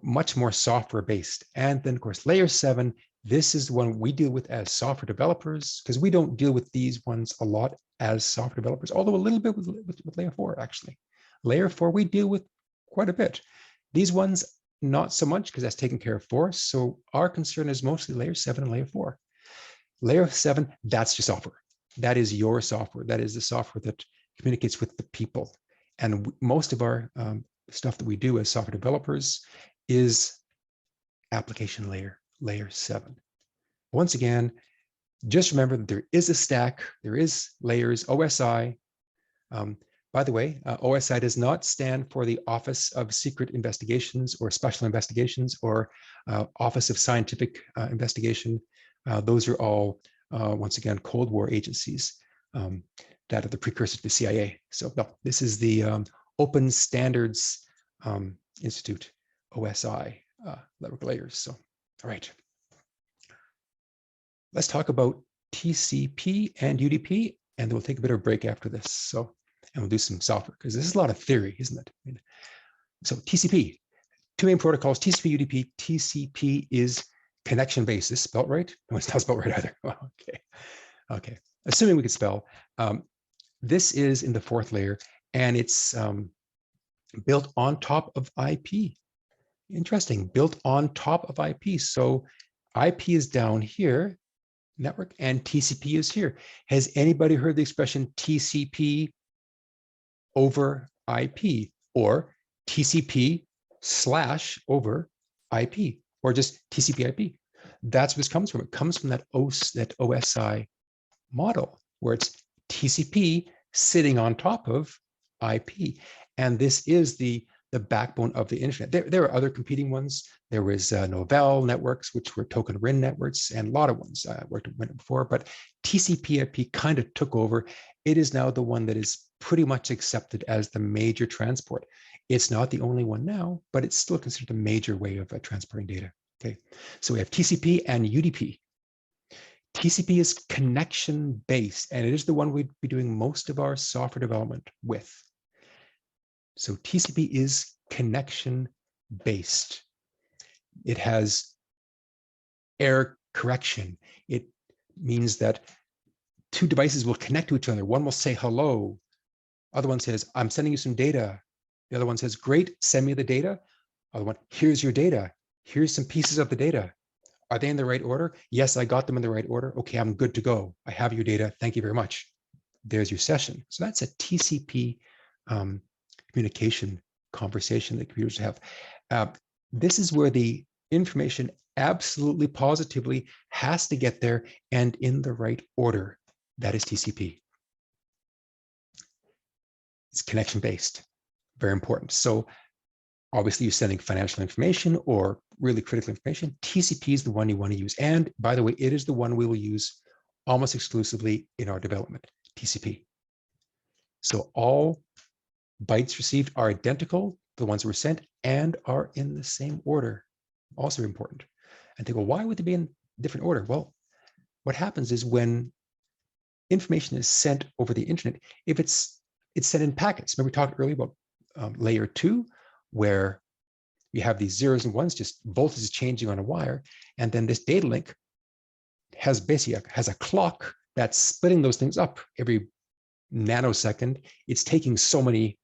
much more software based. And then of course, layer 7, this is the one we deal with as software developers, because we don't deal with these ones a lot as software developers, although a little bit with layer 4 actually. Layer 4 we deal with quite a bit. These ones not so much because that's taken care of for us. So our concern is mostly layer 7 and layer 4. Layer 7, that's your software. That is your software. That is the software that communicates with the people. And most of our stuff that we do as software developers is application layer, layer 7. Once again, just remember that there is a stack, there is layers, OSI. By the way, OSI does not stand for the Office of Secret Investigations or Special Investigations or Office of Scientific Investigation. Those are all, once again, Cold War agencies that are the precursor to the CIA. So no, this is the Open Standards Institute, OSI, network layers. So, all right. Let's talk about TCP and UDP, and then we'll take a bit of a break after this. So, and we'll do some software, because this is a lot of theory, isn't it? I mean, so TCP, two main protocols, TCP, UDP. TCP is connection-based. Is this spelled right? No, it's not spelled right either. Okay. Okay. Assuming we could spell. This is in the 4th layer, and it's built on top of IP. Interesting, built on top of IP. So IP is down here, network, and TCP is here. Has anybody heard the expression TCP over IP, or TCP / over IP, or just TCP IP? That's where this comes from. It comes from that OSI model, where it's TCP sitting on top of IP. And this is the backbone of the internet. There are other competing ones. There was Novell networks, which were token RIN networks, and a lot of ones I worked with it before, but TCP IP kind of took over. It is now the one that is pretty much accepted as the major transport. It's not the only one now, but it's still considered a major way of transporting data. Okay, so we have TCP and UDP. TCP is connection-based, and it is the one we'd be doing most of our software development with. So TCP is connection-based. It has error correction. It means that two devices will connect to each other. One will say hello. Other one says, I'm sending you some data. The other one says, great, send me the data. Other one, here's your data. Here's some pieces of the data. Are they in the right order? Yes, I got them in the right order. Okay, I'm good to go. I have your data. Thank you very much. There's your session. So that's a TCP communication conversation that computers have. This is where the information absolutely positively has to get there and in the right order. That is TCP. It's connection based, very important. So obviously you're sending financial information or really critical information. TCP is the one you want to use. And by the way, it is the one we will use almost exclusively in our development, TCP. So all bytes received are identical, the ones that were sent, and are in the same order. Also important. And they go, why would they be in different order? Well, what happens is when information is sent over the internet, if it's sent in packets. Remember we talked earlier about layer 2, where you have these zeros and ones, just voltage changing on a wire. And then this data link has basically has a clock that's splitting those things up every nanosecond. It's taking so many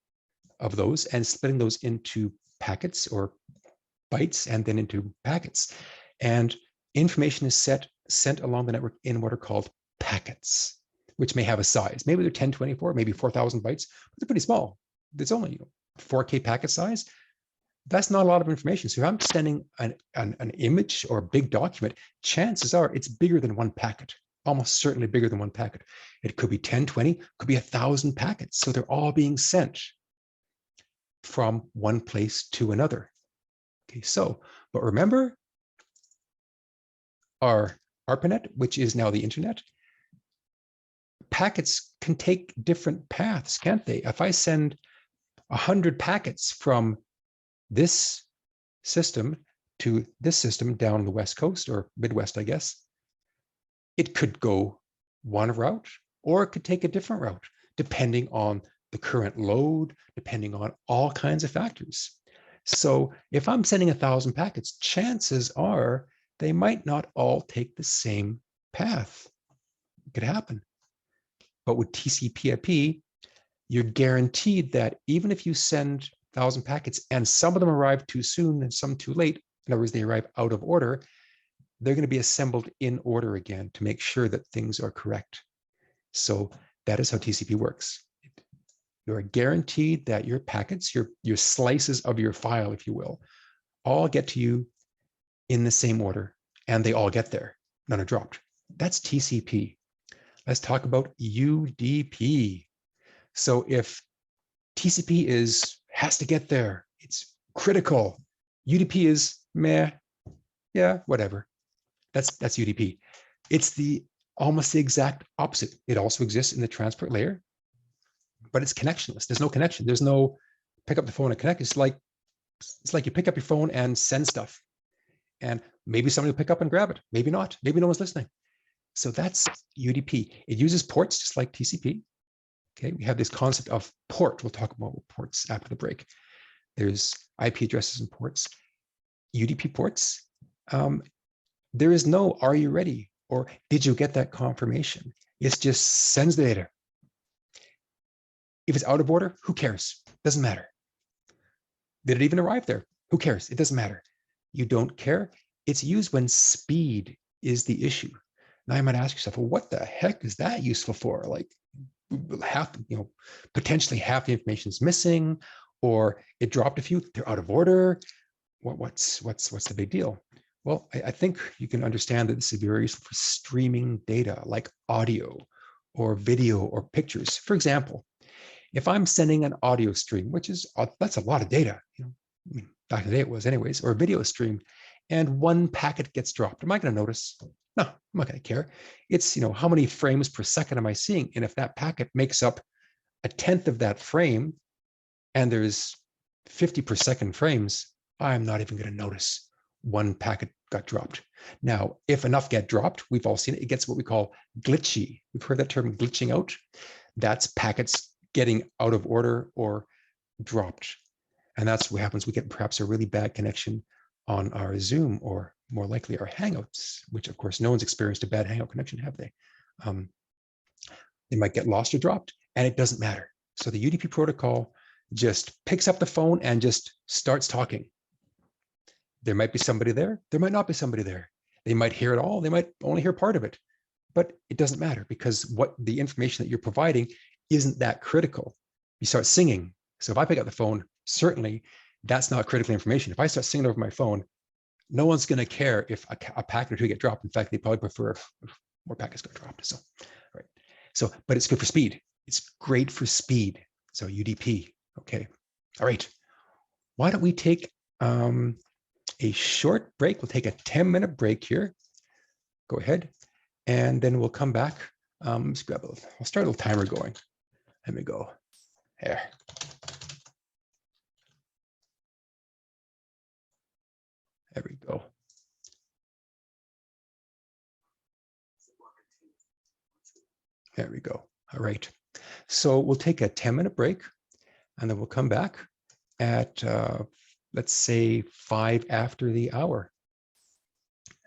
of those and splitting those into packets or bytes and then into packets. And information is sent along the network in what are called packets, which may have a size. Maybe they're 1024, maybe 4,000 bytes, but they're pretty small. It's only 4K packet size. That's not a lot of information. So if I'm sending an image or a big document, chances are it's bigger than one packet, almost certainly bigger than one packet. It could be 10, 20, could be 1,000 packets. So they're all being sent from one place to another. Okay, so, but remember our ARPANET, which is now the internet, packets can take different paths, can't they? If I send 100 packets from this system to this system down the West Coast or Midwest, I guess, it could go one route or it could take a different route, depending on the current load, depending on all kinds of factors. So if I'm sending 1,000 packets, chances are they might not all take the same path. It could happen. But with TCP IP, you're guaranteed that even if you send 1,000 packets and some of them arrive too soon and some too late, in other words, they arrive out of order, they're going to be assembled in order again to make sure that things are correct. So that is how TCP works. You're guaranteed that your packets, your slices of your file, if you will, all get to you in the same order, and they all get there. None are dropped. That's TCP. Let's talk about UDP. So if TCP has to get there, it's critical. UDP is meh, yeah, whatever. That's UDP. It's almost the exact opposite. It also exists in the transport layer, but it's connectionless. There's no connection. There's no pick up the phone and connect. It's like you pick up your phone and send stuff, and maybe somebody will pick up and grab it. Maybe not. Maybe no one's listening. So that's UDP. It uses ports just like TCP. Okay, we have this concept of port. We'll talk about ports after the break. There's IP addresses and ports. UDP ports. There is no "Are you ready?" or "Did you get that confirmation?" It just sends the data. If it's out of order, who cares? Doesn't matter. Did it even arrive there? Who cares? It doesn't matter. You don't care. It's used when speed is the issue. Now you might ask yourself, well, what the heck is that useful for? Like potentially half the information is missing, or it dropped a few, they're out of order. What's the big deal? Well, I think you can understand that this is very useful for streaming data like audio or video or pictures. For example, if I'm sending an audio stream, which is, that's a lot of data, back in the day it was anyways, or a video stream, and one packet gets dropped, am I going to notice? No, I'm not going to care. It's, how many frames per second am I seeing? And if that packet makes up 1/10 of that frame, and there's 50 per second frames, I'm not even going to notice one packet got dropped. Now, if enough get dropped, we've all seen it, it gets what we call glitchy. We've heard that term, glitching out. That's packets getting out of order or dropped. And that's what happens. We get perhaps a really bad connection on our Zoom, or more likely our Hangouts, which of course no one's experienced a bad Hangout connection, have they? They might get lost or dropped, and it doesn't matter. So the UDP protocol just picks up the phone and just starts talking. There might be somebody there. There might not be somebody there. They might hear it all. They might only hear part of it. But it doesn't matter because what the information that you're providing isn't that critical. You start singing. So if I pick up the phone, certainly that's not critical information. If I start singing over my phone, no one's going to care if a packet or two get dropped. In fact, they probably prefer if more packets get dropped. So, right. So, but it's good for speed. It's great for speed. So UDP. Okay. All right. Why don't we take a short break? We'll take a 10-minute break here. Go ahead. And then we'll come back. Let's grab I'll start a little timer going. Let me go. There. There we go. There we go. All right. So we'll take a 10-minute break and then we'll come back at, let's say 5 after the hour.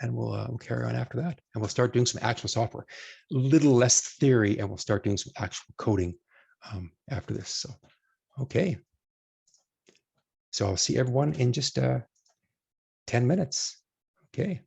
And we'll carry on after that. And we'll start doing some actual software, a little less theory, and we'll start doing some actual coding after this. So, okay. So I'll see everyone in just 10 minutes. Okay.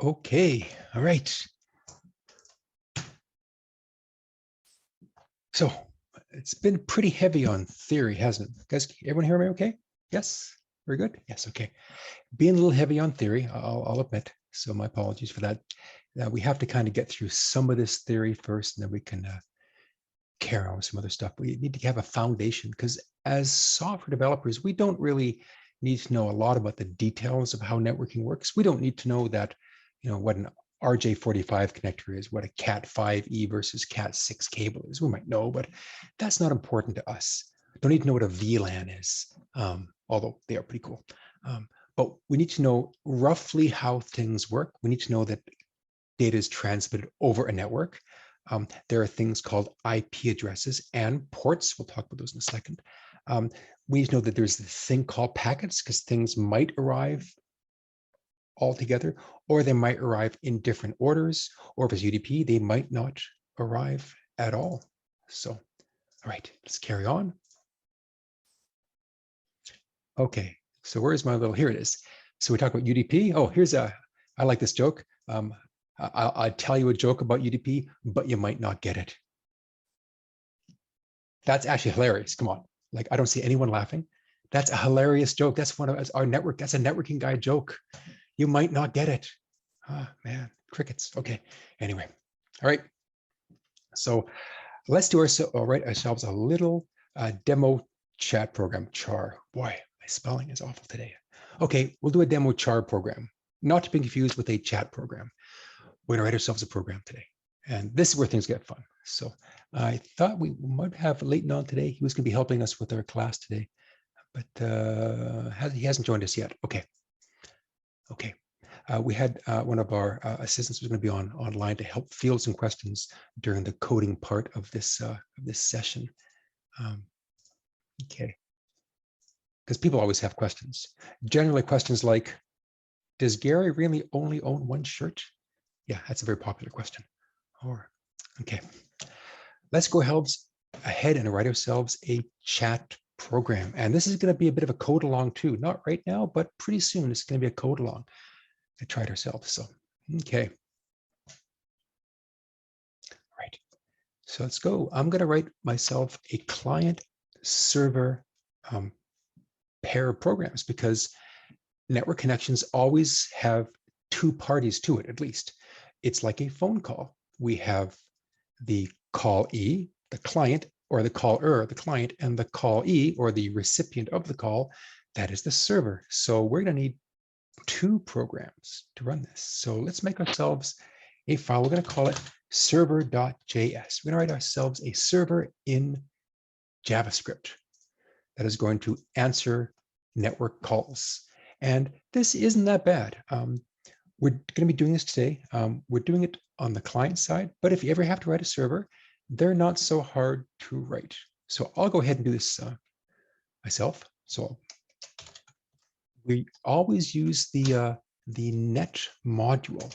Okay, all right. So it's been pretty heavy on theory, hasn't it? Guys, everyone hear me okay? Yes, very good. Yes, okay. Being a little heavy on theory, I'll admit. So my apologies for that. We have to kind of get through some of this theory first, and then we can carry on with some other stuff. We need to have a foundation because as software developers, we don't really need to know a lot about the details of how networking works. We don't need to know that, what an RJ45 connector is, what a Cat5e versus Cat6 cable is. We might know, but that's not important to us. Don't need to know what a VLAN is, although they are pretty cool. But we need to know roughly how things work. We need to know that data is transmitted over a network. There are things called IP addresses and ports. We'll talk about those in a second. We need to know that there's this thing called packets because things might arrive all together, or they might arrive in different orders, or if it's UDP, they might not arrive at all. So, all right, let's carry on. Okay, so where's my little, here it is. So we talk about UDP. Oh, I like this joke. I'll tell you a joke about UDP, but you might not get it. That's actually hilarious. Come on. Like, I don't see anyone laughing. That's a hilarious joke. That's one of our network. That's a networking guy joke. You might not get it. Ah, man, crickets. Okay. Anyway. All right. So let's do ourselves a little demo chat program. Char. Boy, my spelling is awful today. Okay, we'll do a demo char program, not to be confused with a chat program. We're going to write ourselves a program today. And this is where things get fun. So I thought we might have Leighton on today. He was going to be helping us with our class today, but he hasn't joined us yet. Okay. Okay. We had one of our assistants was going to be online to help field some questions during the coding part of this session. Okay. Because people always have questions. Generally questions like, does Gary really only own one shirt? Yeah, that's a very popular question. Or, okay, let's go ahead and write ourselves a chat program. And this is going to be a bit of a code along too. Not right now, but pretty soon it's going to be a code along. I tried ourselves. So, okay. All right. So let's go. I'm going to write myself a client server pair of programs because network connections always have two parties to it, at least. It's like a phone call. We have the callee, the client, or the caller, the client, and the callee, or the recipient of the call, that is the server. So we're going to need two programs to run this. So let's make ourselves a file. We're going to call it server.js. We're going to write ourselves a server in JavaScript that is going to answer network calls. And this isn't that bad. We're going to be doing this today. We're doing it on the client side, but if you ever have to write a server, they're not so hard to write. So I'll go ahead and do this myself. So we always use the net module.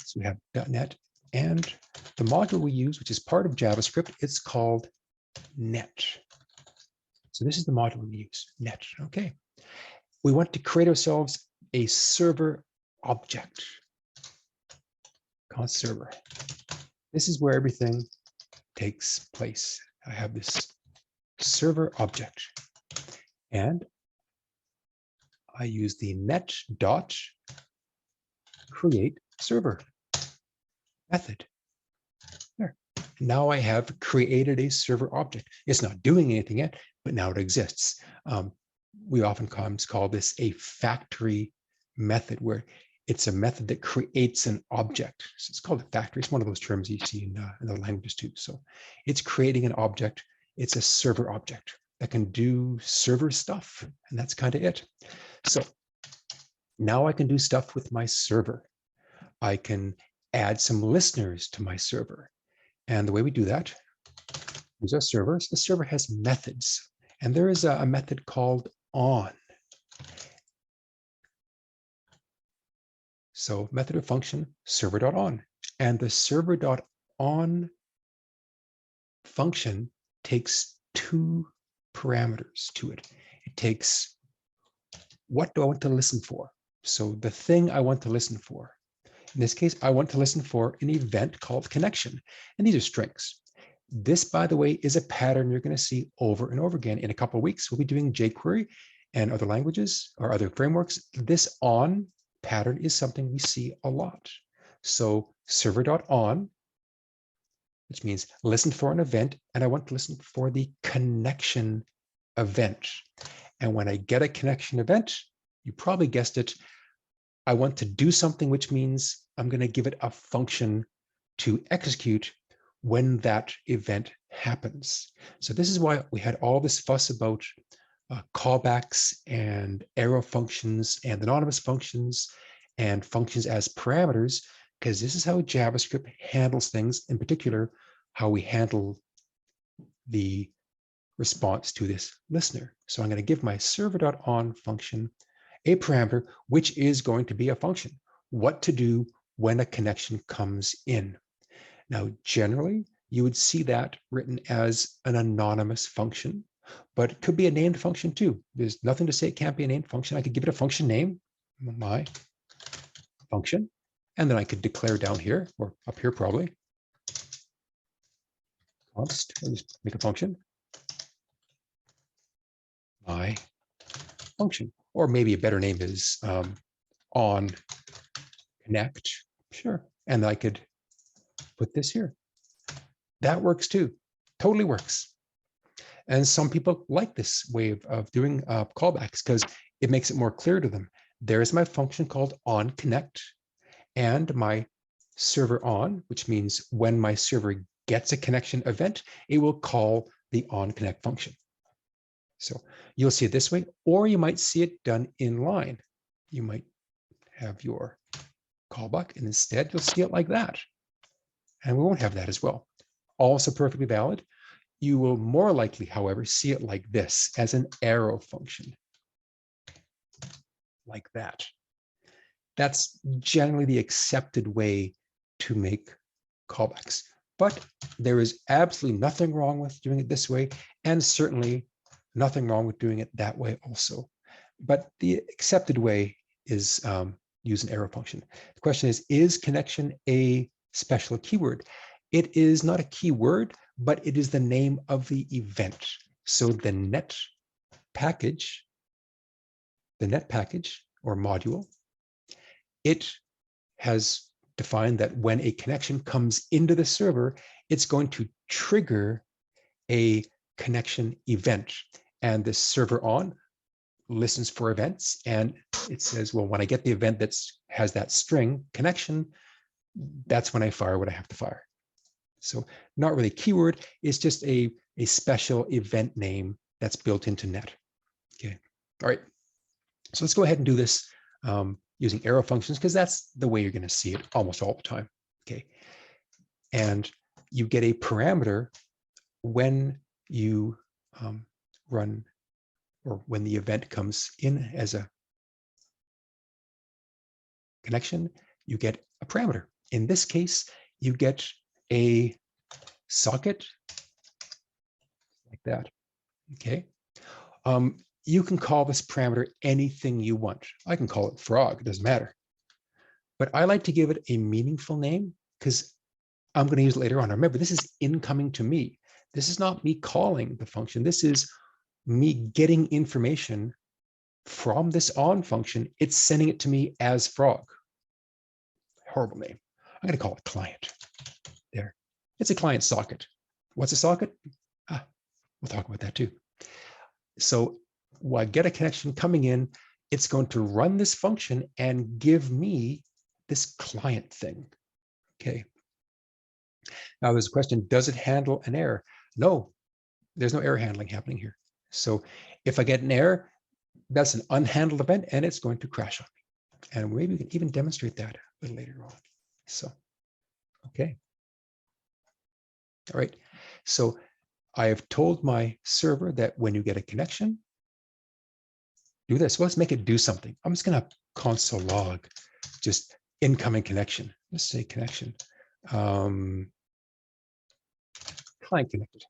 So we have .NET, and the module we use, which is part of JavaScript, it's called net. So this is the module we use, net. Okay. We want to create ourselves a server object called server. This is where everything takes place. I have this server object, and I use the net dot create server method. There. Now I have created a server object. It's not doing anything yet, but now it exists. We oftentimes call this a factory method, where it's a method that creates an object. So it's called a factory. It's one of those terms you see in the languages too. So it's creating an object. It's a server object that can do server stuff, and that's kind of it. So now I can do stuff with my server. I can add some listeners to my server. And the way we do that is our server. So the server has methods, and there is a method called on. So method or function server.on, and the server.on function takes two parameters to it. It takes what do I want to listen for? So the thing I want to listen for. In this case, I want to listen for an event called connection, and these are strings. This, by the way, is a pattern you're going to see over and over again. In a couple of weeks, we'll be doing jQuery and other languages or other frameworks. This on pattern is something we see a lot. So server.on, which means listen for an event, and I want to listen for the connection event. And when I get a connection event, you probably guessed it, I want to do something, which means I'm going to give it a function to execute when that event happens. So this is why we had all this fuss about callbacks and arrow functions and anonymous functions and functions as parameters, because this is how JavaScript handles things, in particular, how we handle the response to this listener. So I'm going to give my server.on function a parameter, which is going to be a function, what to do when a connection comes in. Now, generally, you would see that written as an anonymous function, but it could be a named function too. There's nothing to say it can't be a named function. I could give it a function name, my function, and then I could declare down here, or up here probably, const, or just make a function, my function. Or maybe a better name is on connect, sure. And I could put this here. That works too, totally works. And some people like this way of doing callbacks because it makes it more clear to them. There's my function called onConnect and my server on, which means when my server gets a connection event, it will call the onConnect function. So you'll see it this way, or you might see it done in line. You might have your callback, and instead you'll see it like that. And we won't have that as well. Also perfectly valid. You will more likely, however, see it like this, as an arrow function. Like that. That's generally the accepted way to make callbacks. But there is absolutely nothing wrong with doing it this way, and certainly nothing wrong with doing it that way also. But the accepted way is use an arrow function. The question is connection a special keyword? It is not a keyword, but it is the name of the event. So the net package or module, it has defined that when a connection comes into the server, it's going to trigger a connection event. And the server on listens for events, and it says, well, when I get the event that has that string connection, that's when I fire what I have to fire. So not really a keyword, it's just a special event name that's built into net. Okay, all right. So let's go ahead and do this using arrow functions, because that's the way you're going to see it almost all the time. Okay, and you get a parameter when you run, or when the event comes in as a connection, you get a parameter. In this case, you get a socket like that. Okay. You can call this parameter anything you want. I can call it frog, it doesn't matter. But I like to give it a meaningful name because I'm going to use it later on. Remember, this is incoming to me. This is not me calling the function. This is me getting information from this on function. It's sending it to me as frog. Horrible name. I'm going to call it client. There. It's a client socket. What's a socket? We'll talk about that too. So when I get a connection coming in, it's going to run this function and give me this client thing. Okay. Now there's a question, does it handle an error? No, there's no error handling happening here. So if I get an error, that's an unhandled event and it's going to crash on me. And maybe we can even demonstrate that a little later on. So, okay. All right. So I have told my server that when you get a connection, do this. Well, let's make it do something. I'm just going to console log just incoming connection. Let's say connection. Client connected.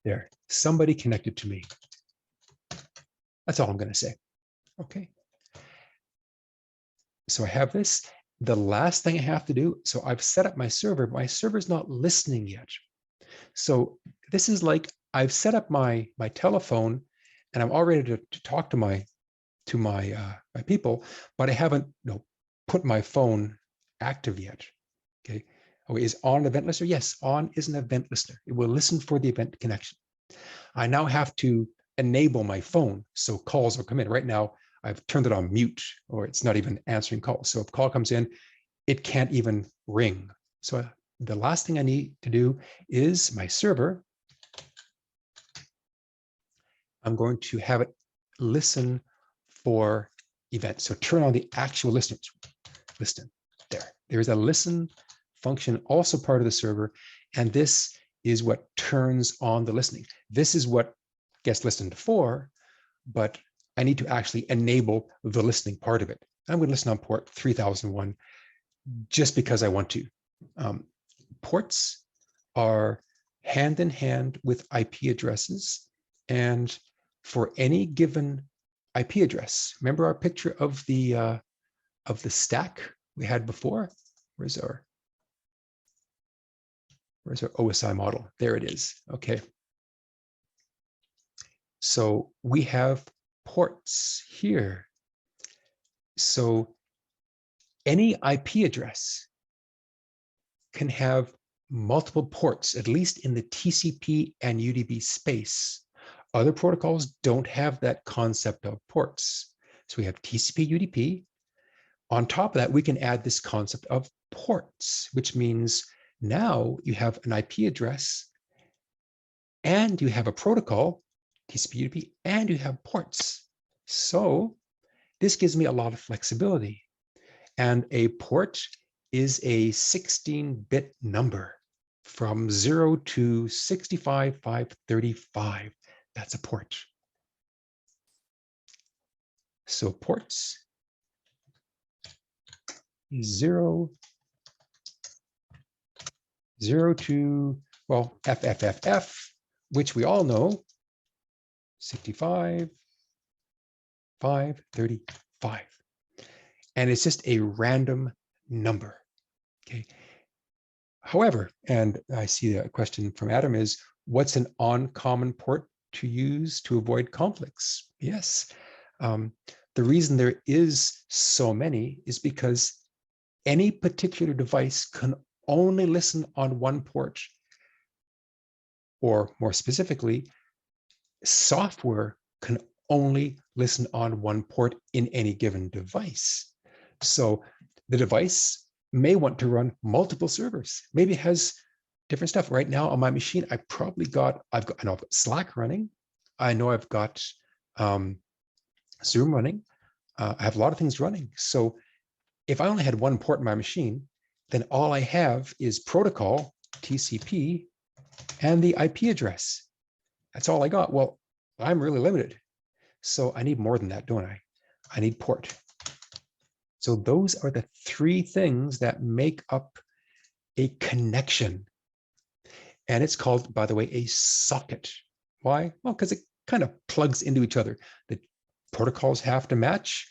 There. Somebody connected to me. That's all I'm going to say. Okay. So I have this, the last thing I have to do, so I've set up my server, but my server's not listening yet. So this is like I've set up my telephone and I'm all ready to talk to my people, but I haven't put my phone active yet. Okay. Oh, is on an event listener? Yes, on is an event listener. It will listen for the event connection. I now have to enable my phone so calls will come in. Right now, I've turned it on mute, or it's not even answering calls. So if a call comes in, it can't even ring. So the last thing I need to do is my server. I'm going to have it listen for events. So turn on the actual listeners. Listen there. There's a listen function also part of the server. And this is what turns on the listening. This is what gets listened for, but I need to actually enable the listening part of it. I'm going to listen on port 3001 just because I want to. Ports are hand in hand with IP addresses. And for any given IP address, remember our picture of the stack we had before? Where's our OSI model? There it is. Okay. So we have ports here. So any IP address can have multiple ports, at least in the TCP and UDP space. Other protocols don't have that concept of ports. So we have TCP UDP. On top of that, we can add this concept of ports, which means now you have an IP address and you have a protocol, TCP UDP, and you have ports. So this gives me a lot of flexibility. And a port is a 16-bit number from 0 to 65,535. That's a port. So ports is 0 to, well, FFFF, which we all know, 65,535. And it's just a random number. Okay. However, and I see a question from Adam is, what's an uncommon port to use to avoid conflicts? Yes. The reason there is so many is because any particular device can only listen on one port, or more specifically, software can only listen on one port in any given device. So the device may want to run multiple servers. Maybe it has different stuff. Right now on my machine, I've got Slack running. I know I've got Zoom running. I have a lot of things running. So if I only had one port in my machine, then all I have is protocol, TCP, and the IP address. That's all I got. Well, I'm really limited. So I need more than that, don't I? I need port. So those are the three things that make up a connection. And it's called, by the way, a socket. Why? Well, because it kind of plugs into each other. The protocols have to match,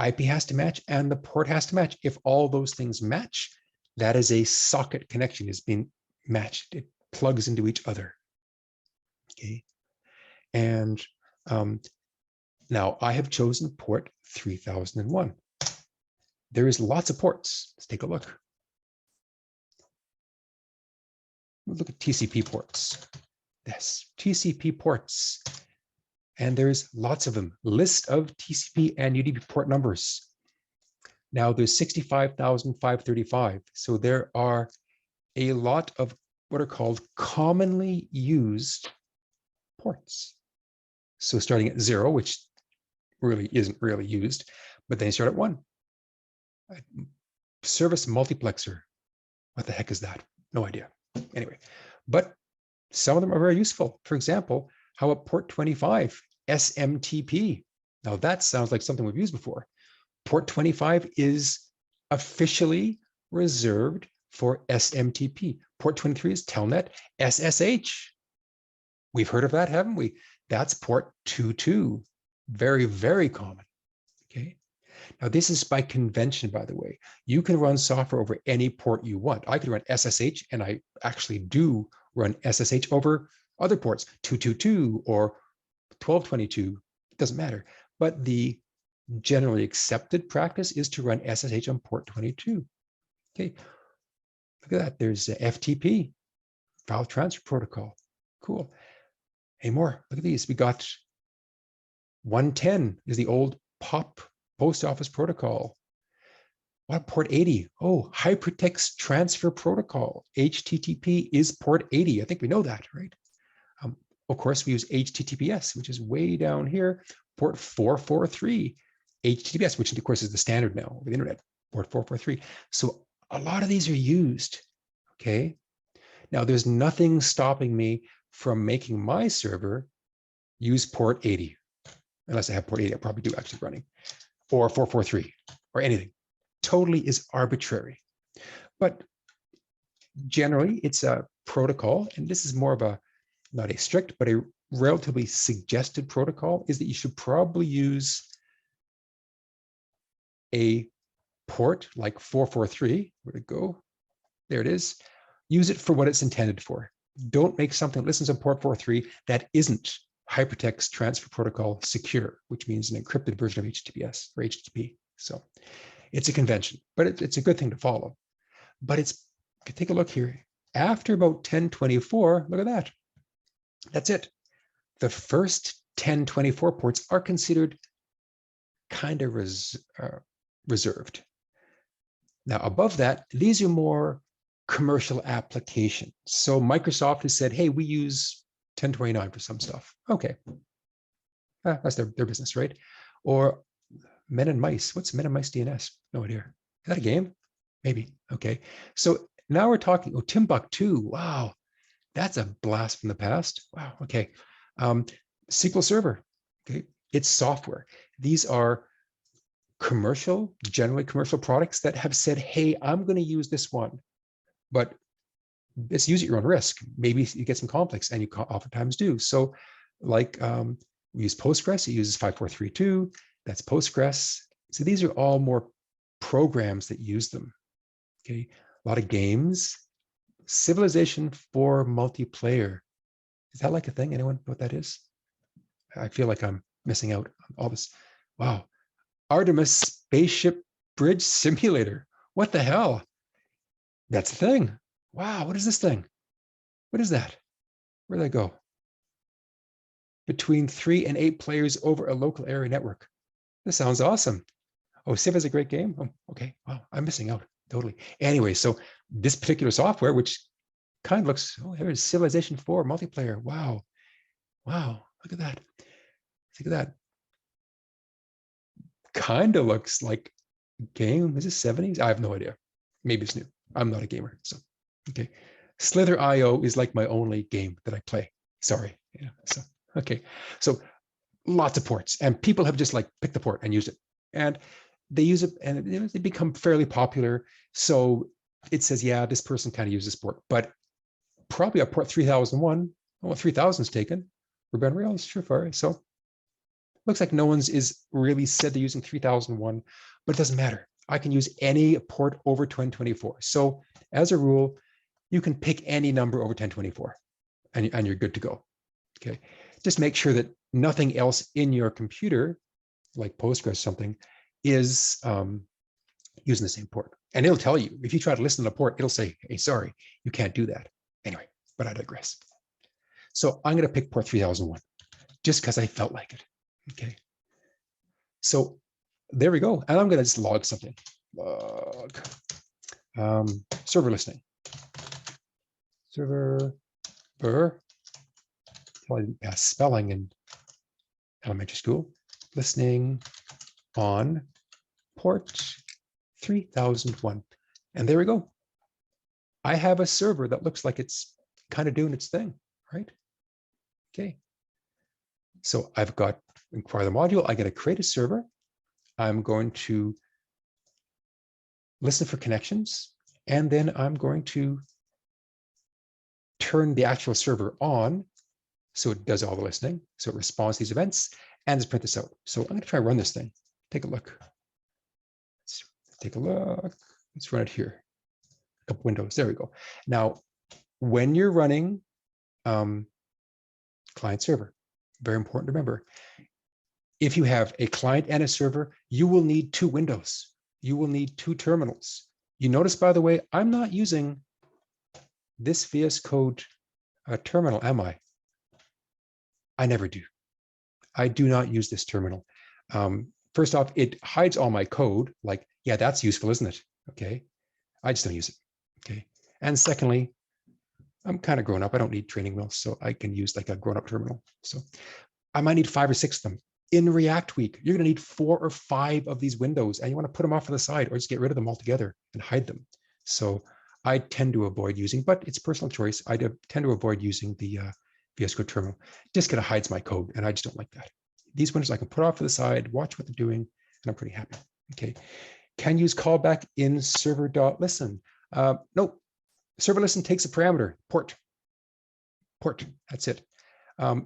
IP has to match, and the port has to match. If all those things match, that is a socket connection. It's being matched. It plugs into each other. Okay. And now I have chosen port 3001. There is lots of ports. Let's take a look. We'll look at TCP ports. Yes, TCP ports. And there's lots of them. List of TCP and UDP port numbers. Now there's 65,535. So there are a lot of what are called commonly used ports. So starting at 0, which really isn't really used, but then you start at 1. Service multiplexer. What the heck is that? No idea. Anyway, but some of them are very useful. For example, how about port 25, SMTP? Now that sounds like something we've used before. Port 25 is officially reserved for SMTP. Port 23 is Telnet SSH. We've heard of that, haven't we? That's port 22. Very, very common. Okay. Now, this is by convention, by the way. You can run software over any port you want. I can run SSH, and I actually do run SSH over other ports, 222 or 1222, it doesn't matter. But the generally accepted practice is to run SSH on port 22. Okay, look at that. There's FTP, File Transfer Protocol. Cool. Any more? Look at these. We got 110 is the old POP, Post Office Protocol. What, port 80? Oh, Hypertext Transfer Protocol. HTTP is port 80. I think we know that, right? Of course, we use HTTPS, which is way down here, port 443. HTTPS, which of course is the standard now over the internet, port 443. So a lot of these are used, okay? Now, there's nothing stopping me from making my server use port 80. Unless I have port 80, I probably do actually running, or 443, or anything. Totally is arbitrary. But generally, it's a protocol, and this is more of a, not a strict, but a relatively suggested protocol, is that you should probably use a port like 443. Where'd it go? There it is. Use it for what it's intended for. Don't make something that listens on port 443 that isn't Hypertext Transfer Protocol secure, which means an encrypted version of HTTPS or HTTP. So it's a convention, but it's a good thing to follow. But it's, take a look here. After about 1024, look at that. That's it. The first 1024 ports are considered kind of reserved. Now, above that, these are more commercial applications. So Microsoft has said, hey, we use 1029 for some stuff. Okay. That's their business, right? Or Men and Mice. What's Men and Mice DNS? No idea. Is that a game? Maybe. Okay. So now we're talking, oh, Timbuktu. Wow. That's a blast from the past. Wow. Okay. SQL Server. Okay. It's software. These are commercial, generally commercial products that have said, hey, I'm going to use this one, but let's use it at your own risk. Maybe you get some conflicts, and you oftentimes do. So like we use Postgres, it uses 5432. That's Postgres. So these are all more programs that use them. Okay. A lot of games. Civilization 4 multiplayer. Is that like a thing? Anyone know what that is? I feel like I'm missing out on all this. Wow. Artemis Spaceship Bridge Simulator. What the hell? That's the thing. Wow. What is this thing? What is that? Where'd that go? Between 3 and 8 players over a local area network. This sounds awesome. Oh, Civ is a great game. Oh, okay. Wow. I'm missing out. Totally. Anyway, so this particular software, which kind of looks, oh, here's Civilization 4 multiplayer. Wow. Wow. Look at that. Look at that. Kind of looks like a game. Is it 70s? I have no idea. Maybe it's new. I'm not a gamer. So, okay. Slither.io is like my only game that I play. Sorry. Yeah. So, okay. So lots of ports, and people have just like picked the port and used it. And they use it, and they become fairly popular. So it says, yeah, this person kind of uses port, but probably a port 3001. Well, 3000 is taken. Ruben Rails, sure far. So looks like no one's is really said they're using 3001, but it doesn't matter. I can use any port over 1024. So as a rule, you can pick any number over 1024, and you're good to go. Okay. Just make sure that nothing else in your computer, like Postgres or something, is using the same port. And it'll tell you, if you try to listen to the port, it'll say, hey, sorry, you can't do that. Anyway, but I digress. So I'm going to pick port 3001 just because I felt like it. Okay. So there we go. And I'm going to just log something. Log. Server listening. Server. I didn't pass spelling in elementary school. Listening on port 3001. And there we go. I have a server that looks like it's kind of doing its thing, right? Okay. So I've got inquire the module. I got to create a server. I'm going to listen for connections, and then I'm going to turn the actual server on so it does all the listening. So it responds to these events and let's print this out. So I'm going to try and run this thing. Take a look. take a look. Let's run it here. A couple windows. There we go. Now, when you're running client server, very important to remember. If you have a client and a server, you will need two windows. You will need two terminals. You notice, by the way, I'm not using this VS Code terminal, am I? I never do. I do not use this terminal. First off, it hides all my code. Like, yeah, that's useful, isn't it? Okay. I just don't use it. Okay. And secondly, I'm kind of grown up. I don't need training wheels, so I can use like a grown-up terminal. So I might need 5 or 6 of them. In React Week, you're going to need 4 or 5 of these windows, and you want to put them off to the side or just get rid of them altogether and hide them. So I tend to avoid using, but it's personal choice. I tend to avoid using the VS Code terminal. Just kind of hides my code, and I just don't like that. These windows I can put off to the side, watch what they're doing, and I'm pretty happy. Okay. Can use callback in server.listen. No, server listen takes a parameter, port. That's it.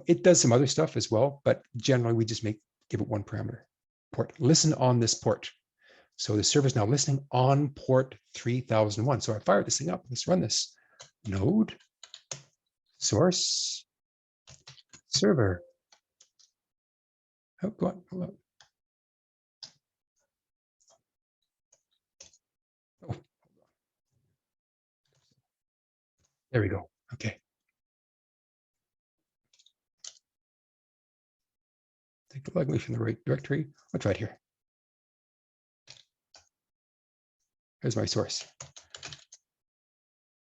It does some other stuff as well, but generally we just give it one parameter, port. Listen on this port. So the server is now listening on port 3001. So I fire this thing up. Let's run this. Node, source, server. Oh, go on. Hold on. Oh. There we go. Okay. Take the log from the right directory. I'll try it here. Here's my source.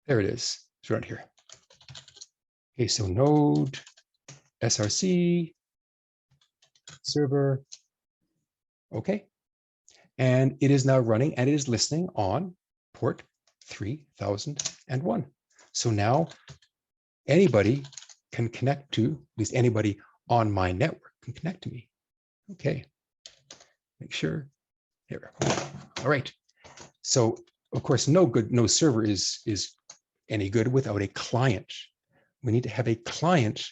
There it is. It's right here. Okay, so node, src, server. Okay. And it is now running and it is listening on port 3001. So now anybody can connect to, at least anybody on my network can connect to me. Okay. Make sure. Here. All right. So of course, no server is any good without a client. We need to have a client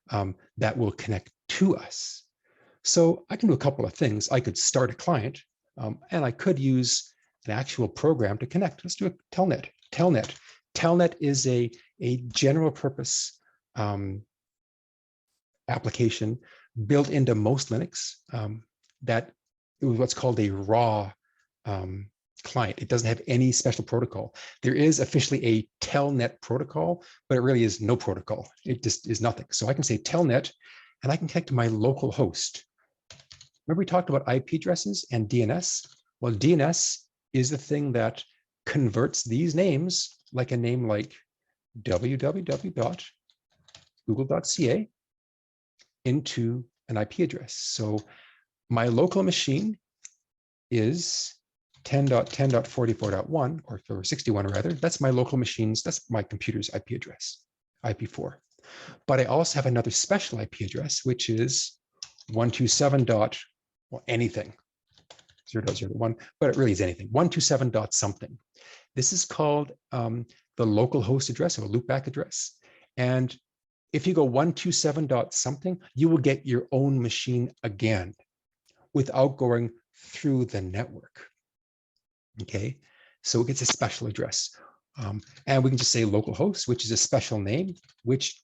that will connect to us. So I can do a couple of things. I could start a client and I could use an actual program to connect. Let's do a Telnet. Telnet is a general purpose application built into most Linux that it was what's called a raw client. It doesn't have any special protocol. There is officially a Telnet protocol, but it really is no protocol. It just is nothing. So I can say Telnet, and I can connect to my local host. Remember we talked about IP addresses and DNS? Well, DNS is the thing that converts these names, like a name like www.google.ca, into an IP address. So my local machine is 10.10.44.1 or 61 rather. That's my local machine's, that's my computer's IP address, IP4. But I also have another special IP address, which is 127. Well, anything, 0.0.1, but it really is anything, 127 dot something. This is called the local host address or loopback address. And if you go 127 dot something, you will get your own machine again without going through the network. Okay, so it gets a special address. And we can just say localhost, which is a special name, which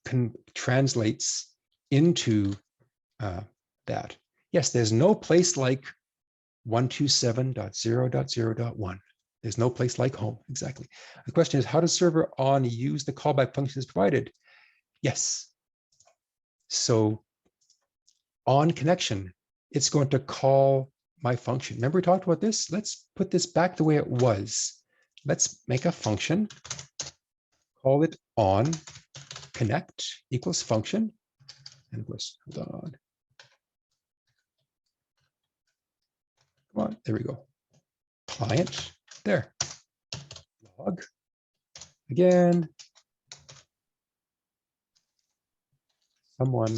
translates into that. Yes, there's no place like 127.0.0.1. There's no place like home, exactly. The question is, how does server on use the callback functions provided? Yes. So on connection, it's going to call my function. Remember we talked about this? Let's put this back the way it was. Let's make a function, call it on connect equals function. And of course, hold on. Come on, there we go. Client, there. Log, again. Someone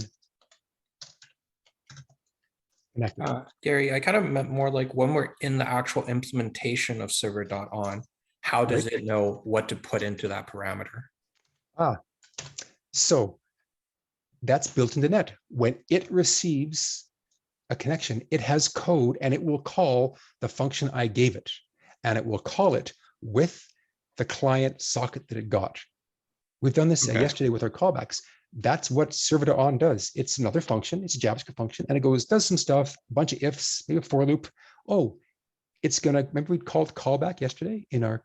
connected. Gary, I kind of meant more like when we're in the actual implementation of server.on, how does it know what to put into that parameter? So that's built into net. When it receives a connection, it has code and it will call the function I gave it. and it will call it with the client socket that it got. We've done this yesterday with our callbacks. That's what server.on does. It's another function. It's a JavaScript function, and it goes, does some stuff, a bunch of ifs, maybe a for loop. Oh, it's gonna, remember we called callback yesterday in our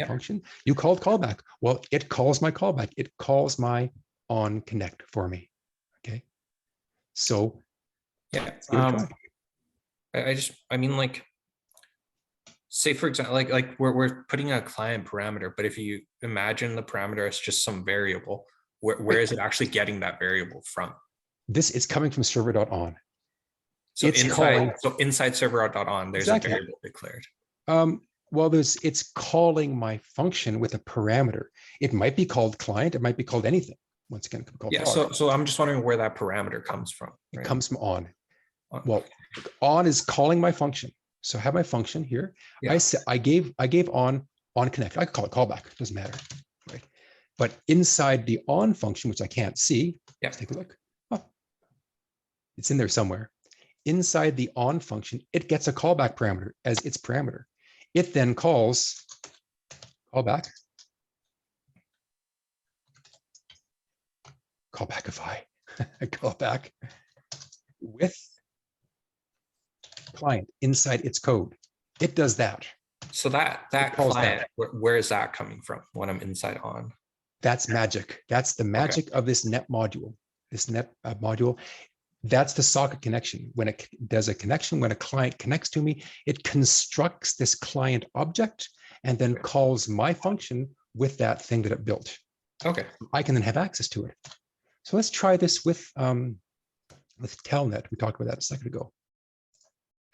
function? You called callback. Well, it calls my callback. It calls my on connect for me. Okay. So yeah, I mean, like, say for example, like we're putting a client parameter, but if you imagine the parameter as just some variable, where is it actually getting that variable from? This is coming from server.on. So it's inside server.on, there's a variable declared. Well, it's calling my function with a parameter. It might be called client. It might be called anything. Once again, it could be called dog. So I'm just wondering where that parameter comes from. Right? It comes from on. Well, on is calling my function. So I have my function here. Yeah. I gave on connect. I could call it callback. It doesn't matter, right? But inside the on function, which I can't see, let's take a look. Oh, it's in there somewhere. Inside the on function, it gets a callback parameter as its parameter. It then calls callback. Callbackify. Callback with client inside its code. It does that. So that client, where is that coming from when I'm inside on? That's magic. That's the magic of this net module. This net module. That's the socket connection. When it does a connection, when a client connects to me, it constructs this client object and then calls my function with that thing that it built. Okay. I can then have access to it. So let's try this with Telnet. We talked about that a second ago.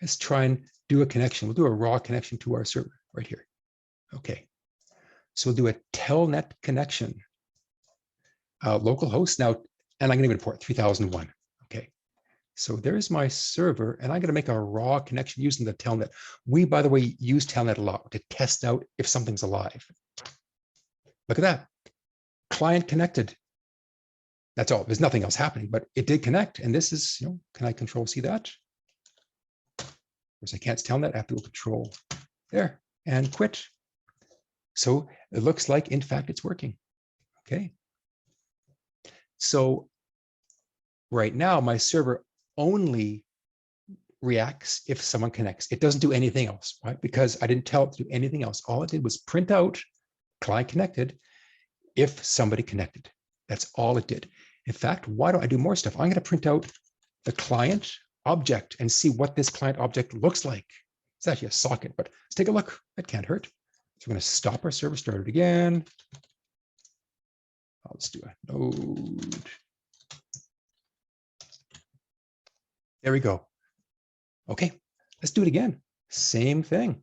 Let's try and do a connection. We'll do a raw connection to our server right here. Okay. So we'll do a Telnet connection. Localhost now, and I'm going to give it port 3001. Okay. So there's my server, and I'm going to make a raw connection using the Telnet. We, by the way, use Telnet a lot to test out if something's alive. Look at that. Client connected. That's all. There's nothing else happening, but it did connect. And this is, can I control C that? Of course, I can't tell that. I have to go control there and quit. So it looks like, in fact, it's working. Okay. So right now, my server only reacts if someone connects. It doesn't do anything else, right? Because I didn't tell it to do anything else. All it did was print out client connected if somebody connected. That's all it did. In fact, why don't I do more stuff? I'm going to print out the client object and see what this client object looks like. It's actually a socket, but let's take a look. That can't hurt. So we're going to stop our server, start it again. Let's do a node. There we go. Okay, let's do it again. Same thing.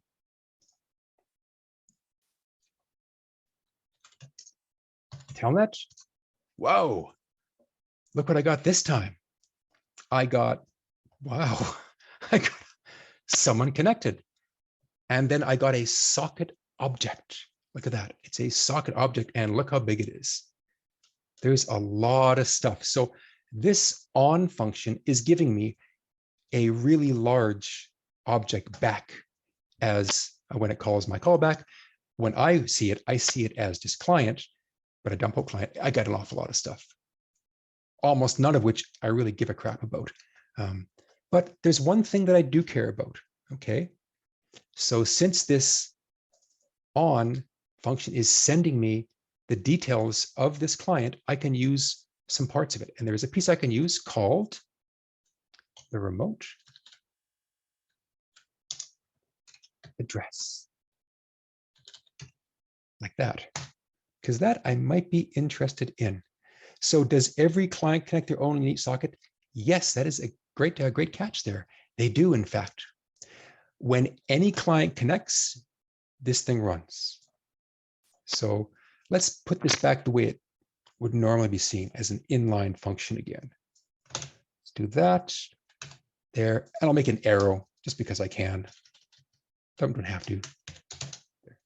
Telnet. Whoa, look what I got this time. I got, wow, I got someone connected. And then I got a socket object. Look at that. It's a socket object, and look how big it is. There's a lot of stuff. So this on function is giving me a really large object back as when it calls my callback. When I see it as just client, but a dump out client. I got an awful lot of stuff, almost none of which I really give a crap about. But there's one thing that I do care about. Okay. So since this on function is sending me the details of this client, I can use some parts of it. And there's a piece I can use called the remote address, like that, because that I might be interested in. So does every client connect their own unique socket? Yes, that is a great catch there. They do, in fact. When any client connects, this thing runs. So let's put this back the way it would normally be seen, as an inline function again. Let's do that there, and I'll make an arrow just because I can. Don't have to. There.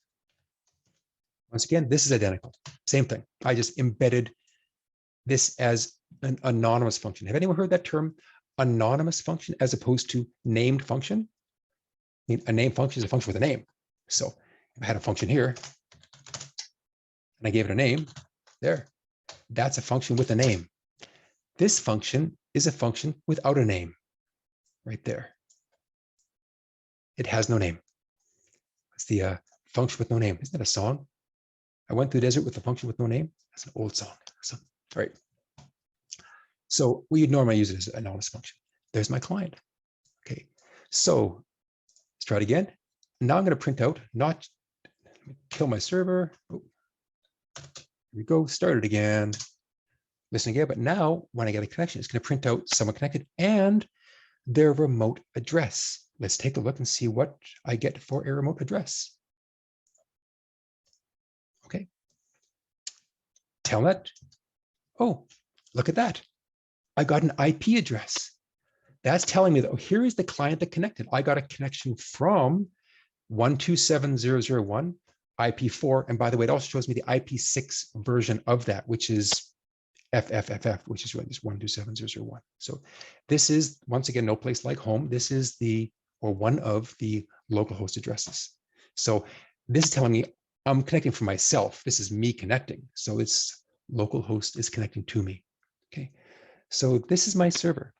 Once again, this is identical. Same thing. I just embedded this as an anonymous function. Have anyone heard that term, anonymous function, as opposed to named function? I mean, a named function is a function with a name. So if I had a function here and I gave it a name, there, that's a function with a name. This function is a function without a name right there. It has no name. It's the function with no name. Isn't that a song? I went through the desert with a function with no name. That's an old song. So, all right. So we normally use it as an anonymous function. There's my client. Okay. So let's try it again. Now I'm going to print out, not kill my server. Oh, here we go. Start it again. Listen again. But now when I get a connection, it's going to print out someone connected and their remote address. Let's take a look and see what I get for a remote address. Okay. Telnet. Oh, look at that. I got an IP address. That's telling me that, oh, here is the client that connected. I got a connection from 127.0.0.1 IP4. And by the way, it also shows me the IP6 version of that, which is FFFF, which is really just 127.0.0.1. So this is, once again, no place like home. This is the, or one of the local host addresses. So this is telling me I'm connecting for myself. This is me connecting. So it's local host is connecting to me. Okay. So this is my server.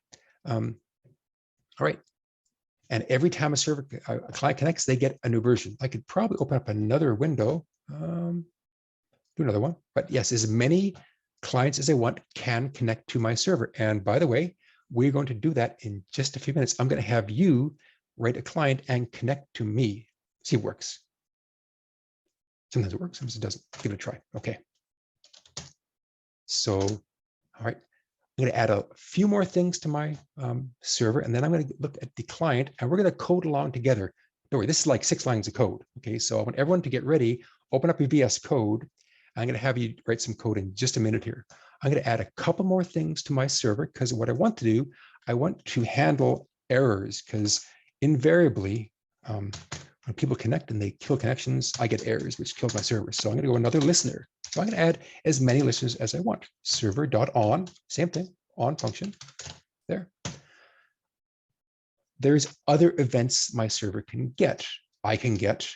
All right. And every time a client connects, they get a new version. I could probably open up another window, do another one. But yes, as many clients as I want can connect to my server. And by the way, we're going to do that in just a few minutes. I'm going to have you write a client and connect to me. See if it works. Sometimes it works, sometimes it doesn't. Give it a try. Okay. So, all right. I'm going to add a few more things to my server, and then I'm going to look at the client, and we're going to code along together. Don't worry, this is like 6 lines of code. Okay, so I want everyone to get ready. Open up your VS Code. I'm going to have you write some code in just a minute here. I'm going to add a couple more things to my server because what I want to do, I want to handle errors because invariably, when people connect and they kill connections, I get errors, which kills my server. So I'm going to go another listener. So I'm going to add as many listeners as I want. Server.on, same thing, on function, there. There's other events my server can get. I can get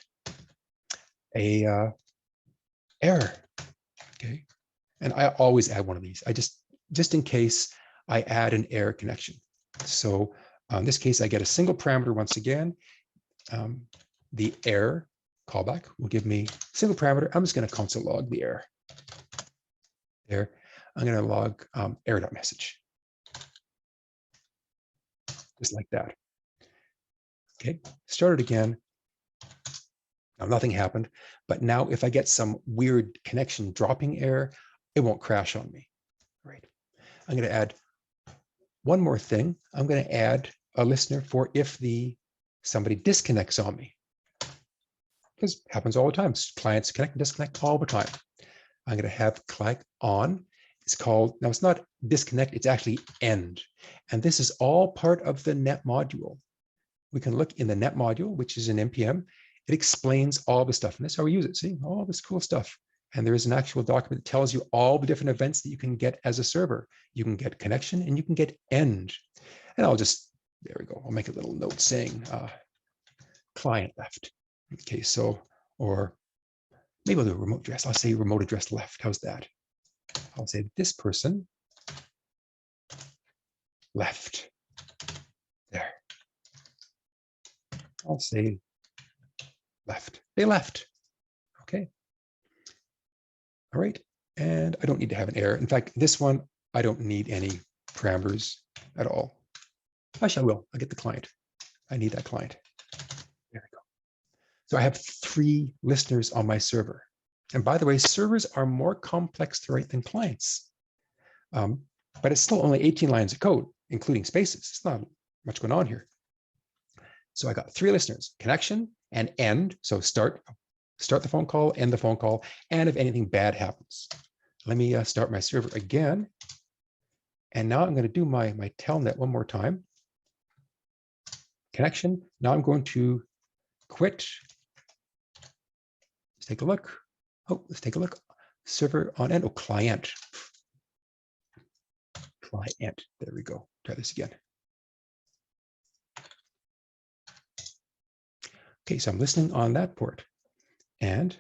a error, okay? And I always add one of these. I just in case I add an error connection. So in this case, I get a single parameter once again. The error callback will give me single parameter. I'm just going to console log the error. There, I'm going to log error.message. Just like that. Okay, start it again. Now nothing happened, but now if I get some weird connection dropping error, it won't crash on me. Right. I'm going to add one more thing. I'm going to add a listener for if somebody disconnects on me. Because it happens all the time. Clients connect and disconnect all the time. I'm going to have client on. It's called, now it's not disconnect, it's actually end. And this is all part of the net module. We can look in the net module, which is in NPM. It explains all the stuff. And that's how we use it. See, all this cool stuff. And there is an actual document that tells you all the different events that you can get as a server. You can get connection and you can get end. And I'll just, there we go. I'll make a little note saying client left. Okay, so, or maybe I'll do a remote address. I'll say remote address left. How's that? I'll say this person left. There. I'll say left. They left. Okay. All right. And I don't need to have an error. In fact, this one, I don't need any parameters at all. Actually, I will. I'll get the client. I need that client. There we go. So I have 3 listeners on my server. And by the way, servers are more complex to write than clients. But it's still only 18 lines of code, including spaces. It's not much going on here. So I got 3 listeners, connection and end. So start the phone call, end the phone call, and if anything bad happens. Let me start my server again. And now I'm going to do my telnet one more time. Connection. Now I'm going to quit. Let's take a look. Oh, let's take a look. Server on end. Oh, client. Client. There we go. Try this again. Okay, so I'm listening on that port. And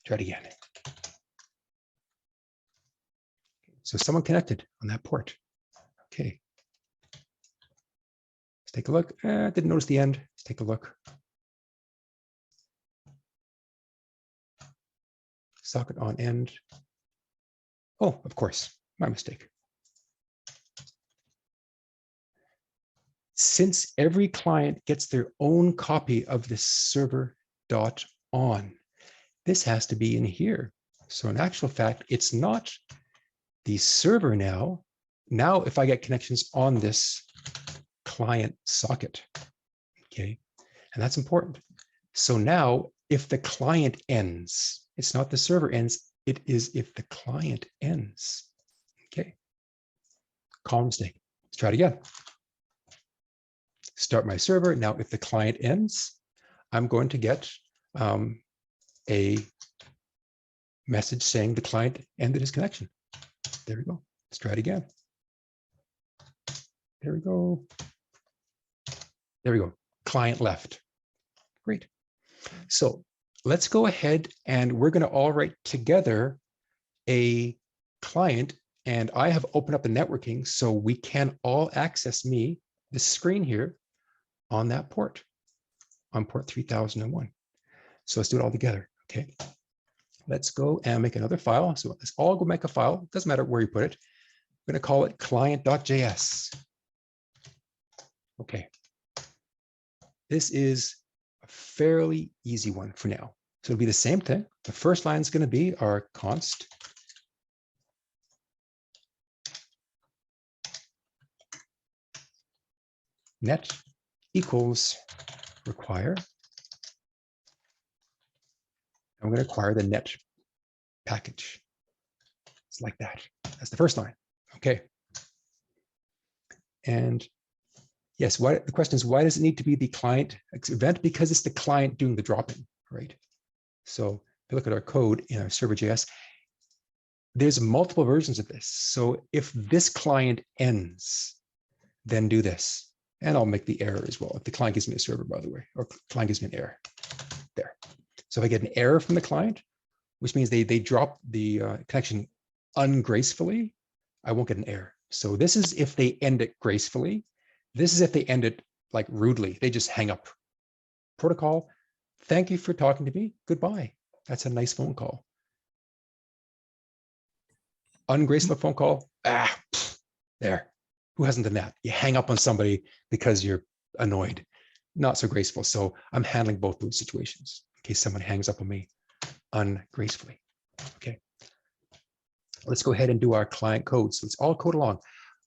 try it again. So someone connected on that port. Okay. Let's take a look. Didn't notice the end. Let's take a look. Socket on end. Oh, of course, my mistake. Since every client gets their own copy of this server.on, this has to be in here. So in actual fact, it's not the server now. Now, if I get connections on this client socket, okay, and that's important. So now, if the client ends, it's not the server ends, it is if the client ends. Okay, common mistake. Let's try it again. Start my server. Now, if the client ends, I'm going to get a message saying the client ended his connection. There we go. Let's try it again. There we go. There we go. Client left. Great. So let's go ahead and we're going to all write together a client, and I have opened up the networking so we can all access the screen here on that port, on port 3001. So let's do it all together. Okay. Let's go and make another file. So let's all go make a file. Doesn't matter where you put it. I'm going to call it client.js. Okay. This is a fairly easy one for now. So it'll be the same thing. The first line is going to be our const net equals require. I'm going to acquire the net package. It's like that. That's the first line. Okay. And yes, the question is, why does it need to be the client event? Because it's the client doing the dropping, right? So if you look at our code in our server.js, there's multiple versions of this. So if this client ends, then do this. And I'll make the error as well. If the client gives me a server, by the way, or client gives me an error there. So if I get an error from the client, which means they drop the connection ungracefully, I won't get an error. So this is if they end it gracefully. This is if they end it like rudely. They just hang up. Protocol, thank you for talking to me. Goodbye. That's a nice phone call. Ungraceful phone call. There. Who hasn't done that? You hang up on somebody because you're annoyed. Not so graceful. So I'm handling both those situations in case someone hangs up on me ungracefully. Okay. Let's go ahead and do our client code. So let's all code along.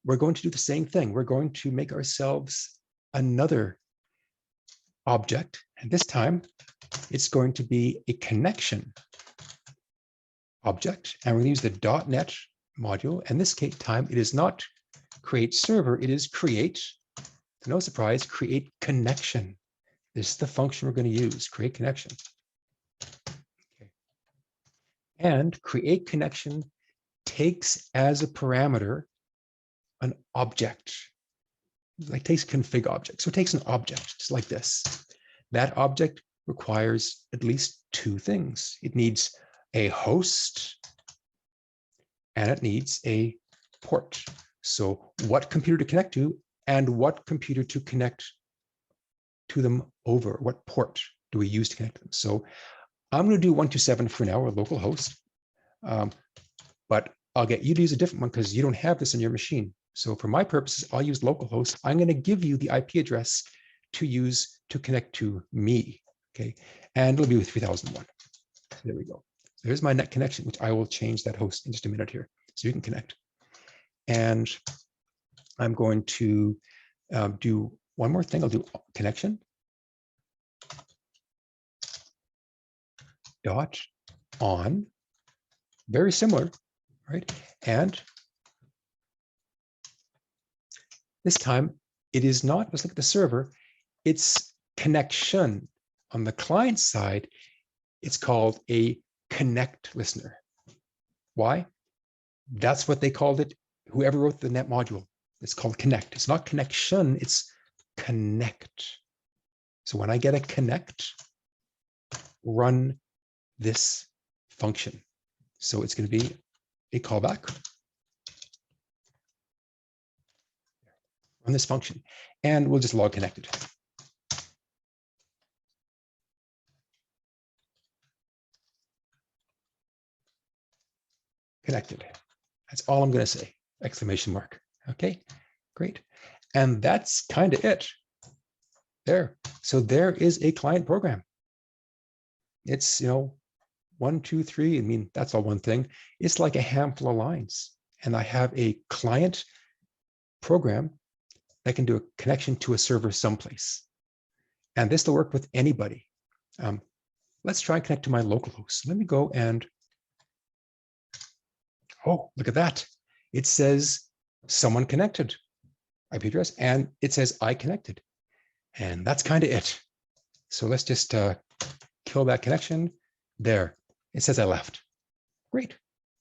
We're going to do the same thing. We're going to make ourselves another object. And this time it's going to be a connection object. And we're going to use the .NET module. And this time it is not create server, it is create, no surprise, create connection. This is the function we're going to use, create connection. Okay. And create connection takes as a parameter an object, like takes config object. So it takes an object just like this. That object requires at least two things. It needs a host and it needs a port. So what computer to connect to and what computer to connect to them over, what port do we use to connect them? So I'm going to do 127 for now, or local host, but I'll get you to use a different one because you don't have this on your machine. So for my purposes, I'll use localhost. I'm going to give you the IP address to use to connect to me, okay? And it'll be with 3001. There we go. So here's my net connection, which I will change that host in just a minute here so you can connect. And I'm going to do one more thing. I'll do connection dot on, very similar, right? And this time it is not, let's look at the server, it's connection. On the client side, it's called a connect listener. Why? That's what they called it. Whoever wrote the net module, it's called connect. It's not connection, it's connect. So when I get a connect, run this function. So it's going to be a callback on this function, and we'll just log connected. Connected. That's all I'm going to say. Exclamation mark. Okay, great. And that's kind of it. There. So there is a client program. It's, 1, 2, 3. I mean, that's all one thing. It's like a handful of lines. And I have a client program that can do a connection to a server someplace. And this will work with anybody. Let's try and connect to my local host. Let me go and, oh, look at that. It says someone connected, IP address, and it says I connected. And that's kind of it. So let's just kill that connection. There, it says I left. Great.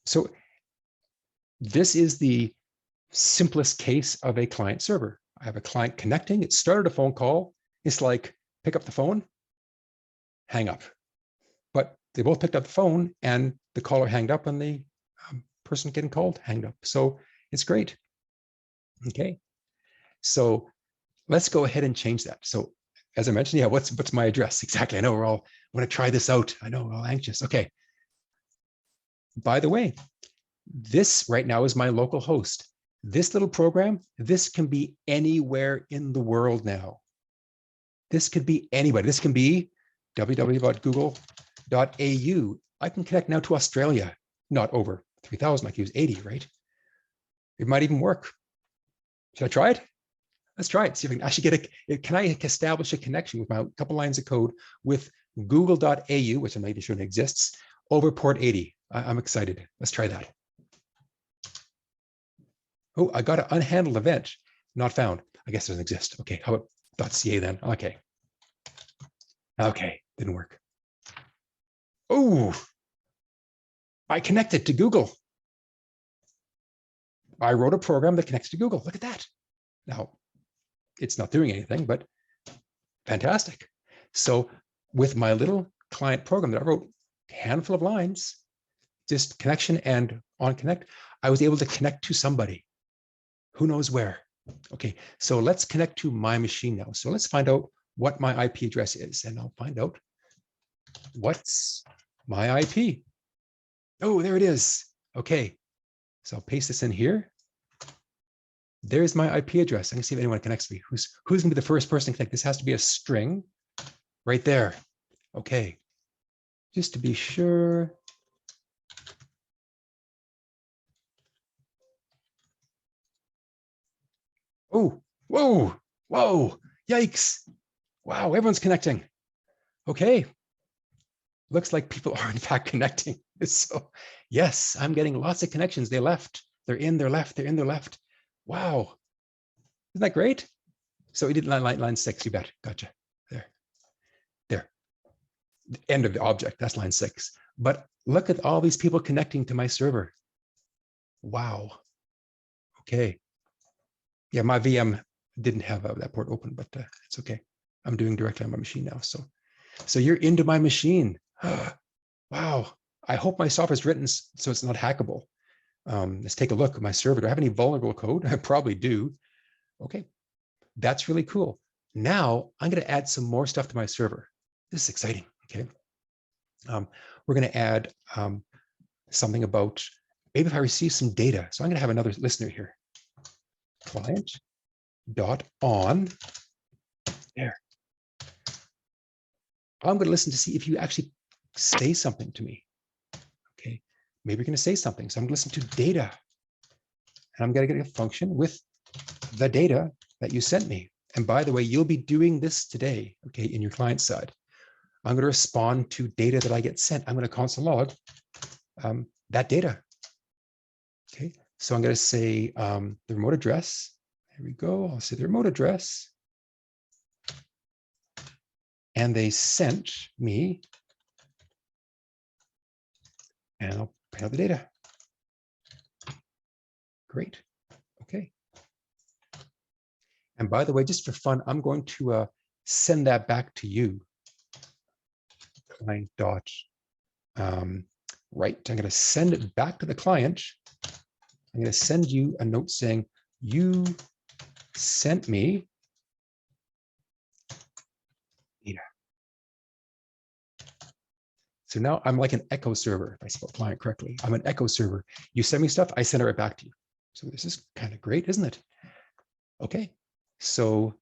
So this is the simplest case of a client server. I have a client connecting. It started a phone call. It's like, pick up the phone, hang up. But they both picked up the phone and the caller hanged up and the person getting called hanged up. So it's great. Okay. So let's go ahead and change that. So as I mentioned, yeah, what's my address? Exactly. I know we're all want to try this out. I know we're all anxious. Okay. By the way, this right now is my local host. This little program, this can be anywhere in the world now. This could be anybody. This can be www.google.au. I can connect now to Australia, not over 3,000. I can use 80, right? It might even work. Should I try it? Let's try it. See if I can actually get can I establish a connection with my couple lines of code with google.au, which I'm not even sure it exists, over port 80. I'm excited. Let's try that. Oh, I got an unhandled event, not found. I guess it doesn't exist. Okay, how about .ca then? Okay. Okay, didn't work. Oh, I connected to Google. I wrote a program that connects to Google. Look at that. Now, it's not doing anything, but fantastic. So with my little client program that I wrote, a handful of lines, just connection and on connect, I was able to connect to somebody. Who knows where? Okay, so let's connect to my machine now. So let's find out what my IP address is, and I'll find out what's my IP. Oh, there it is. Okay, so I'll paste this in here. There's my IP address. I can see if anyone connects to me. Who's gonna be the first person to connect? This has to be a string right there. Okay, just to be sure. Oh, whoa, whoa, yikes. Wow, everyone's connecting. Okay. Looks like people are in fact connecting. So yes, I'm getting lots of connections. They left, they're in, they're left, they're in, they're left. Wow. Isn't that great? So we did line 6, you bet. Gotcha. There. There. The end of the object. That's line 6. But look at all these people connecting to my server. Wow. Okay. Yeah, my VM didn't have that port open, but it's okay. I'm doing directly on my machine now. So you're into my machine. Wow. I hope my software is written so it's not hackable. Let's take a look at my server. Do I have any vulnerable code? I probably do. Okay. That's really cool. Now I'm going to add some more stuff to my server. This is exciting. Okay. We're going to add something about maybe if I receive some data. So I'm going to have another listener here. Client.on. There. I'm going to listen to see if you actually say something to me. Okay. Maybe you're going to say something. So I'm going to listen to data. And I'm going to get a function with the data that you sent me. And by the way, you'll be doing this today, okay, in your client side. I'm going to respond to data that I get sent. I'm going to console log that data. Okay, so I'm going to say the remote address. There we go. I'll say the remote address. And they sent me, and I'll print out the data. Great. Okay. And by the way, just for fun, I'm going to send that back to you. Client dot write. I'm going to send it back to the client. I'm going to send you a note saying, you sent me data. So now I'm like an echo server, if I spell client correctly. I'm an echo server. You send me stuff, I send it right back to you. So this is kind of great, isn't it? Okay, so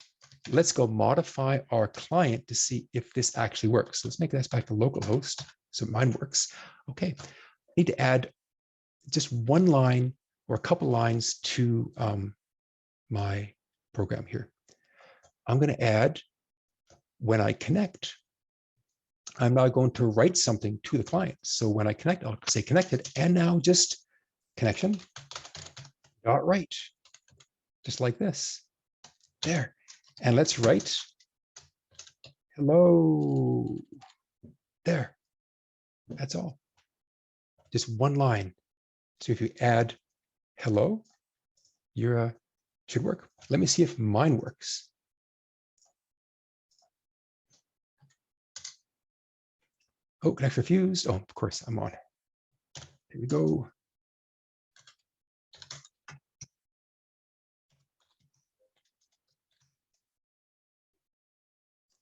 let's go modify our client to see if this actually works. Let's make this back to localhost so mine works. Okay, I need to add just one line or a couple lines to my program here. I'm going to add, when I connect, I'm now going to write something to the client. So when I connect, I'll say connected, and now just connection dot write, just like this. There. And let's write hello. There. That's all. Just one line. So if you add hello, your should work. Let me see if mine works. Oh, connect refused. Oh, of course, I'm on. Here we go.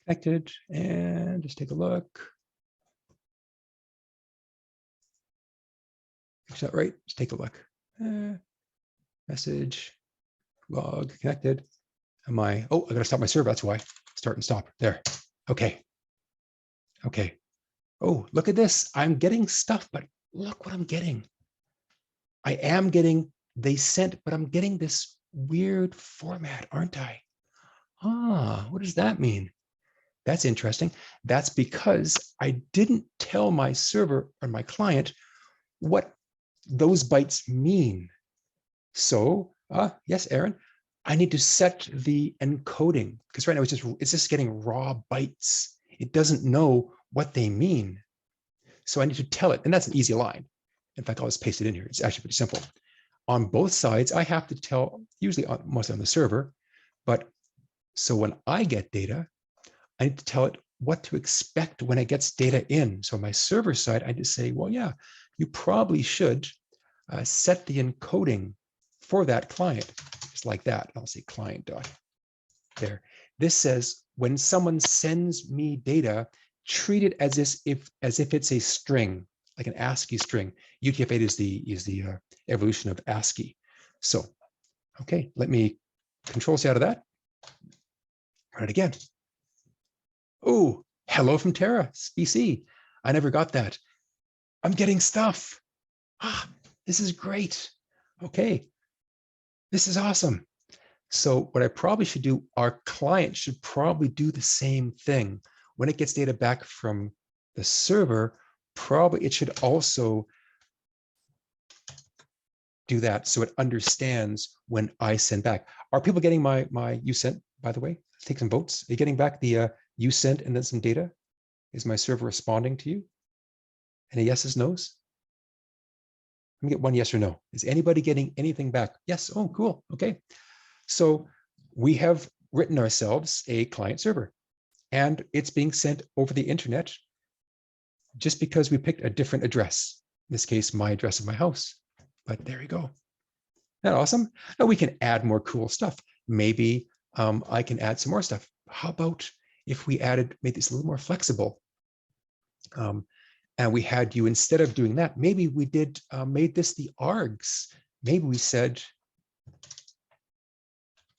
Connected, and just take a look. Is that right? Just take a look. Message, log, connected. Am I? Oh, I gotta stop my server. That's why. Start and stop. There. Okay. Okay. Oh, look at this. I'm getting stuff, but look what I'm getting. I am getting, they sent, but I'm getting this weird format, aren't I? Ah, what does that mean? That's interesting. That's because I didn't tell my server or my client what those bytes mean. So, yes, Aaron, I need to set the encoding, because right now it's just getting raw bytes. It doesn't know what they mean. So I need to tell it, and that's an easy line. In fact, I'll just paste it in here. It's actually pretty simple. On both sides, I have to tell, usually mostly on the server, but so when I get data, I need to tell it what to expect when it gets data in. So on my server side, I just say, well, yeah, you probably should set the encoding for that client, just like that. I'll say client dot there. This says when someone sends me data, treat it as if it's a string, like an ASCII string. UTF-8 is the evolution of ASCII. So, okay, let me control C out of that. Run it again. Oh, hello from Tara, BC. I never got that. I'm getting stuff. Ah, this is great. Okay, this is awesome. So what I probably should do, our client should probably do the same thing. When it gets data back from the server, probably it should also do that so it understands when I send back. Are people getting my you sent, by the way? Let's take some votes. Are you getting back the you sent and then some data? Is my server responding to you? Any yeses, nos? Let me get one yes or no. Is anybody getting anything back? Yes. Oh, cool. Okay. So we have written ourselves a client server, and it's being sent over the internet just because we picked a different address. In this case, my address of my house. But there you go. Isn't that awesome? Now we can add more cool stuff. Maybe I can add some more stuff. How about if we made this a little more flexible? And we had you, instead of doing that, maybe we made this the args. Maybe we said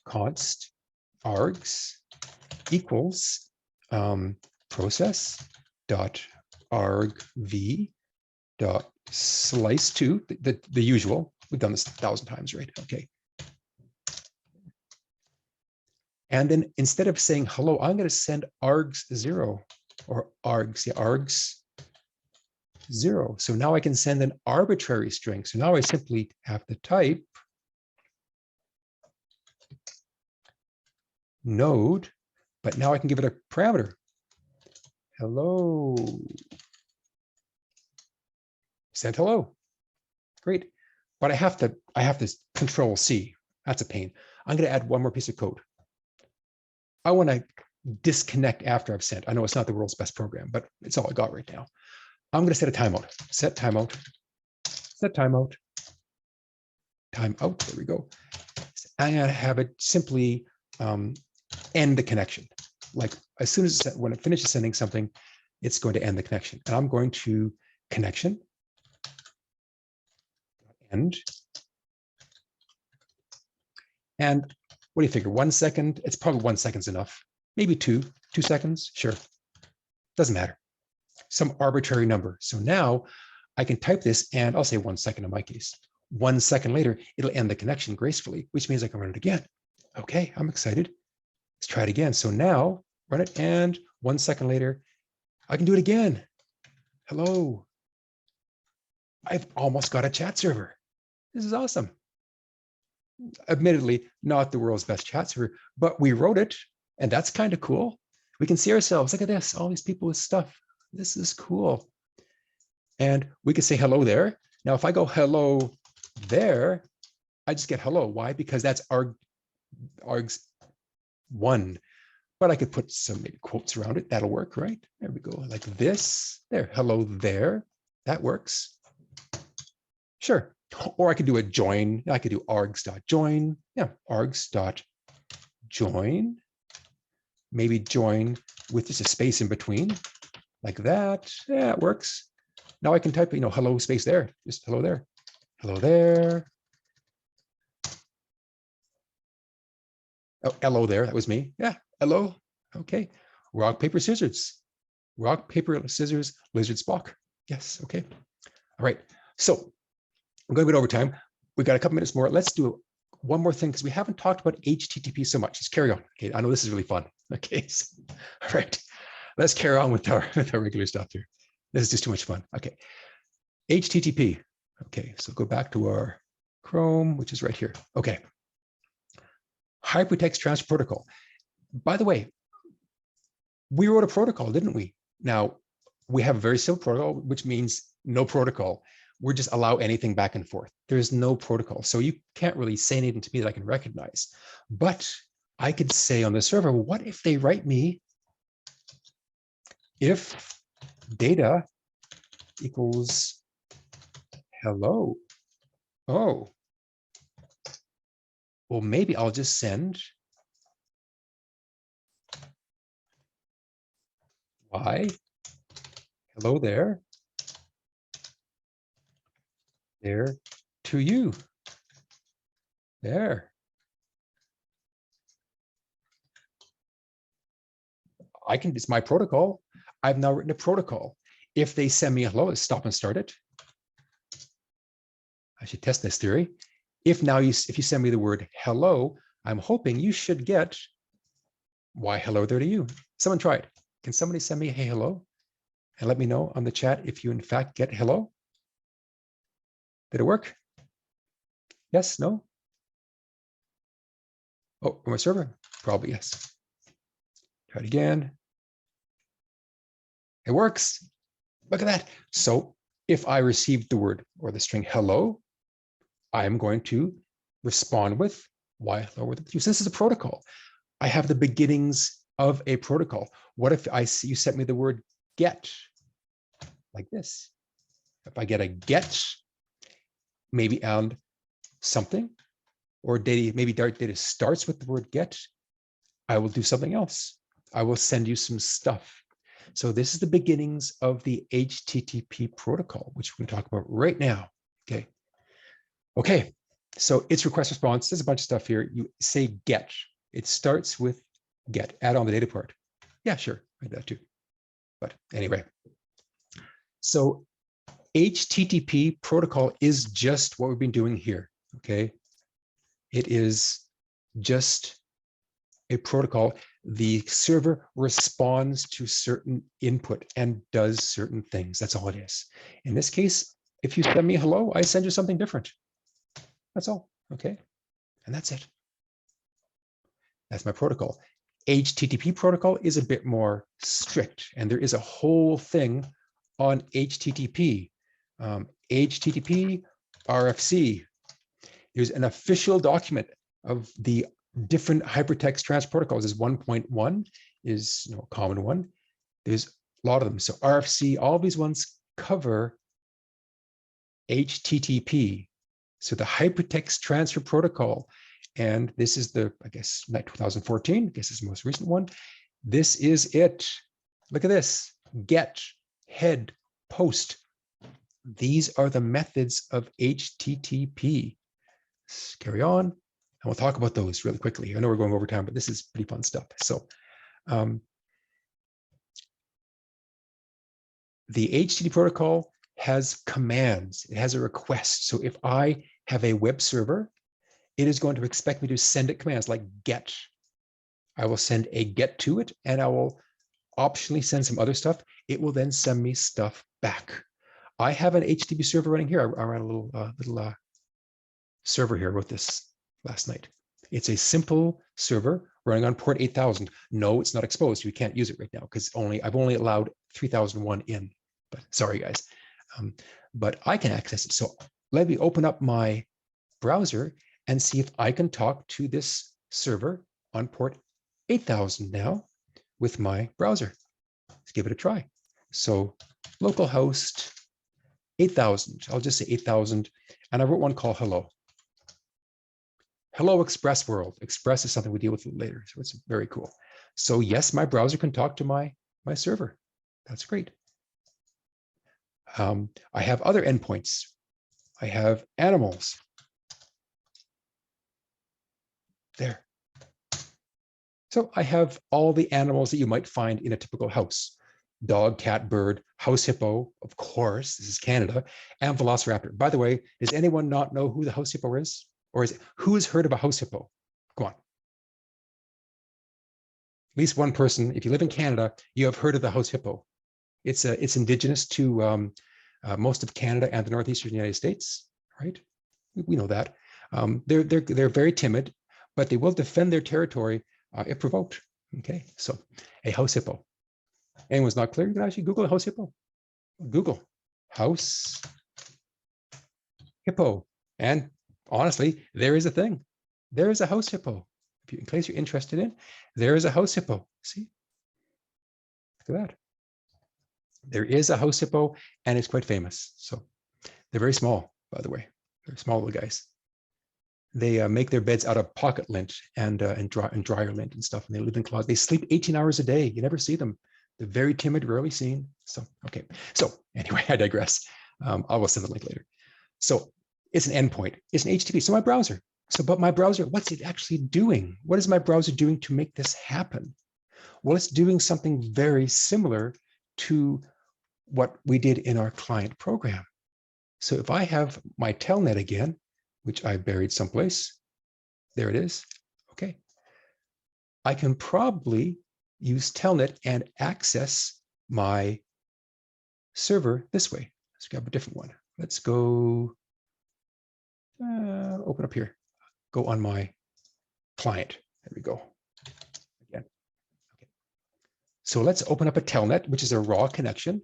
const args equals process dot argv dot slice to the usual. We've done this 1,000 times, right? Okay. And then instead of saying hello, I'm going to send args 0 or args, yeah, args 0. So now I can send an arbitrary string. So now I simply have to type node, but now I can give it a parameter. Hello. Send hello. Great. But I have to control C. That's a pain. I'm going to add one more piece of code. I want to disconnect after I've sent. I know it's not the world's best program, but it's all I got right now. I'm going to set a timeout. Set timeout. Set timeout. Timeout. There we go. I'm going to have it simply end the connection. Like as soon as when it finishes sending something, it's going to end the connection. And I'm going to connection end. And what do you figure? 1 second? It's probably 1 second's enough. Maybe 2 seconds. Sure. Doesn't matter. Some arbitrary number. So now I can type this and I'll say 1 second in my case. 1 second later, it'll end the connection gracefully, which means I can run it again. Okay, I'm excited. Let's try it again. So now run it and 1 second later, I can do it again. Hello. I've almost got a chat server. This is awesome. Admittedly, not the world's best chat server, but we wrote it and that's kind of cool. We can see ourselves. Look at this, all these people with stuff. This is cool. And we can say hello there. Now, if I go hello there, I just get hello. Why? Because that's args1. But I could put some maybe quotes around it. That'll work, right? There we go. Like this. There. Hello there. That works. Sure. Or I could do a join. I could do args.join. Yeah, args.join. Maybe join with just a space in between. Like that. Yeah, it works. Now I can type, hello space there. Just hello there. Hello there. Oh, hello there. That was me. Yeah. Hello. Okay. Rock, paper, scissors. Rock, paper, scissors, lizard, Spock. Yes. Okay. All right. So I'm going to go over time. We've got a couple minutes more. Let's do one more thing because we haven't talked about HTTP so much. Let's carry on. Okay. I know this is really fun. Okay. So, all right. Let's carry on with our regular stuff here. This is just too much fun. Okay. HTTP. Okay. So go back to our Chrome, which is right here. Okay. Hypertext Transfer Protocol. By the way, we wrote a protocol, didn't we? Now, we have a very simple protocol, which means no protocol. We're just allow anything back and forth. There's no protocol. So you can't really say anything to me that I can recognize. But I could say on the server, what if they write me if data equals hello? Oh. Well, maybe I'll just send Y, hello there, there to you, there. It's my protocol. I've now written a protocol. If they send me a hello, let's stop and start it. I should test this theory. If you send me the word hello, I'm hoping you should get why hello there to you. Someone try it. Can somebody send me a hey hello and let me know on the chat if you in fact get hello? Did it work? Yes, no? Oh, on my server? Probably yes. Try it again. It works. Look at that. So if I received the word or the string hello, I'm going to respond with why hello with you. So this is a protocol. I have the beginnings of a protocol. What if you sent me the word get like this? If I get a get, maybe and something, or maybe data starts with the word get, I will do something else. I will send you some stuff. So this is the beginnings of the HTTP protocol, which we're going to talk about right now. Okay. Okay. So it's request response. There's a bunch of stuff here. You say get. It starts with get. Add on the data part. Yeah, sure. I did that too. But anyway. So HTTP protocol is just what we've been doing here. Okay. It is just a protocol. The server responds to certain input and does certain things. That's all it is. In this case, if you send me hello, I send you something different. That's all. Okay. And that's it. That's my protocol. HTTP protocol is a bit more strict, and there is a whole thing on HTTP. HTTP RFC. There's an official document of the different hypertext transfer protocols. Is 1.1 is a common one. There's a lot of them. So RFC, all these ones cover HTTP. So the hypertext transfer protocol. And this is the, I guess, 2014, I guess is the most recent one. This is it. Look at this. Get, head, post. These are the methods of HTTP. Let's carry on. And we'll talk about those really quickly. I know we're going over time, but this is pretty fun stuff. So the HTTP protocol has commands. It has a request. So if I have a web server, it is going to expect me to send it commands like get. I will send a get to it, and I will optionally send some other stuff. It will then send me stuff back. I have an HTTP server running here. I ran a little server here. I wrote this last night. It's a simple server running on port 8000. No, it's not exposed. We can't use it right now because I've only allowed 3001 in. But sorry, guys. But I can access it. So let me open up my browser and see if I can talk to this server on port 8000 now with my browser. Let's give it a try. So localhost 8000. I'll just say 8000. And I wrote one called hello. Hello, Express World. Express is something we deal with later. So it's very cool. So yes, my browser can talk to my server. That's great. I have other endpoints. I have animals. There. So I have all the animals that you might find in a typical house. Dog, cat, bird, house hippo, of course, this is Canada, and velociraptor. By the way, does anyone not know who the house hippo is? Or who has heard of a house hippo? Go on. At least one person. If you live in Canada, you have heard of the house hippo. It's indigenous to most of Canada and the northeastern United States, right? We know that. They're very timid, but they will defend their territory if provoked. Okay, so a house hippo. Anyone's not clear? You can actually Google a house hippo. Google house hippo, and honestly, there is a thing. There is a house hippo. In case you're interested in, there is a house hippo. See, look at that. There is a house hippo, and it's quite famous. So they're very small, by the way. They're small little guys. They make their beds out of pocket lint and dryer lint and stuff, and they live in closets. They sleep 18 hours a day. You never see them. They're very timid, rarely seen. So okay. So anyway, I digress. I will send the link later. So it's an endpoint. It's an HTTP. So my browser. But my browser, what's it actually doing? What is my browser doing to make this happen? Well, it's doing something very similar to what we did in our client program. So if I have my Telnet again, which I buried someplace, there it is. Okay. I can probably use Telnet and access my server this way. Let's grab a different one. Let's go open up here. Go on my client. There we go. Again. Okay. So let's open up a Telnet, which is a raw connection.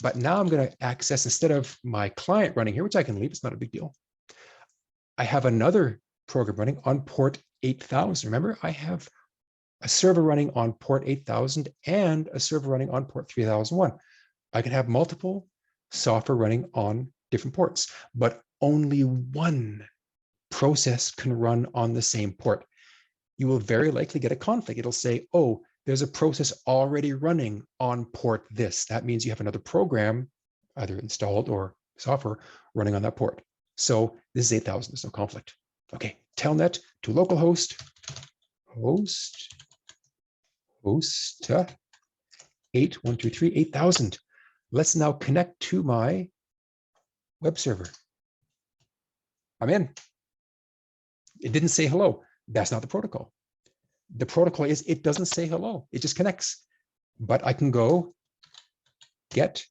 But now I'm going to access, instead of my client running here, which I can leave, it's not a big deal. I have another program running on port 8000. Remember, I have a server running on port 8000 and a server running on port 3001. I can have multiple software running on different ports, but only one process can run on the same port. You will very likely get a conflict. It'll say, oh, there's a process already running on port this. That means you have another program, either installed or software, running on that port. So this is 8000, there's no conflict. Okay, Telnet to localhost, host 8000. Let's now connect to my web server. I'm in. It didn't say hello. That's not the protocol. The protocol is, it doesn't say hello. It just connects. But I can go get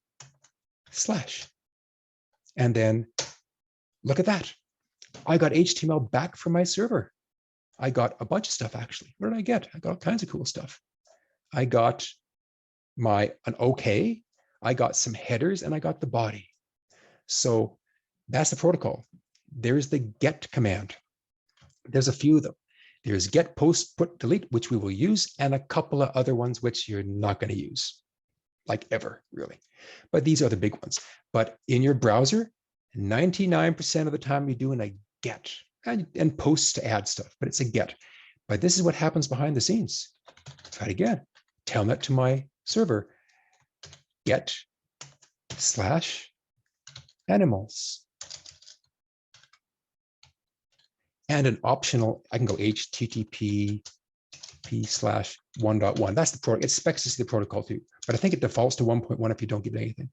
/ and then look at that. I got HTML back from my server. I got a bunch of stuff, actually. What did I get? I got all kinds of cool stuff. I got an OK. I got some headers, and I got the body. So that's the protocol. There's the get command. There's a few of them. There's get, post, put, delete, which we will use, and a couple of other ones which you're not going to use, like ever, really. But these are the big ones. But in your browser, 99% of the time you're doing a get and post to add stuff, but it's a get. But this is what happens behind the scenes. Try it again. Telnet to my server, get / animals. And an optional, I can go HTTP p/1.1. That's the protocol. It specs this to the protocol too, but I think it defaults to 1.1 if you don't give it anything.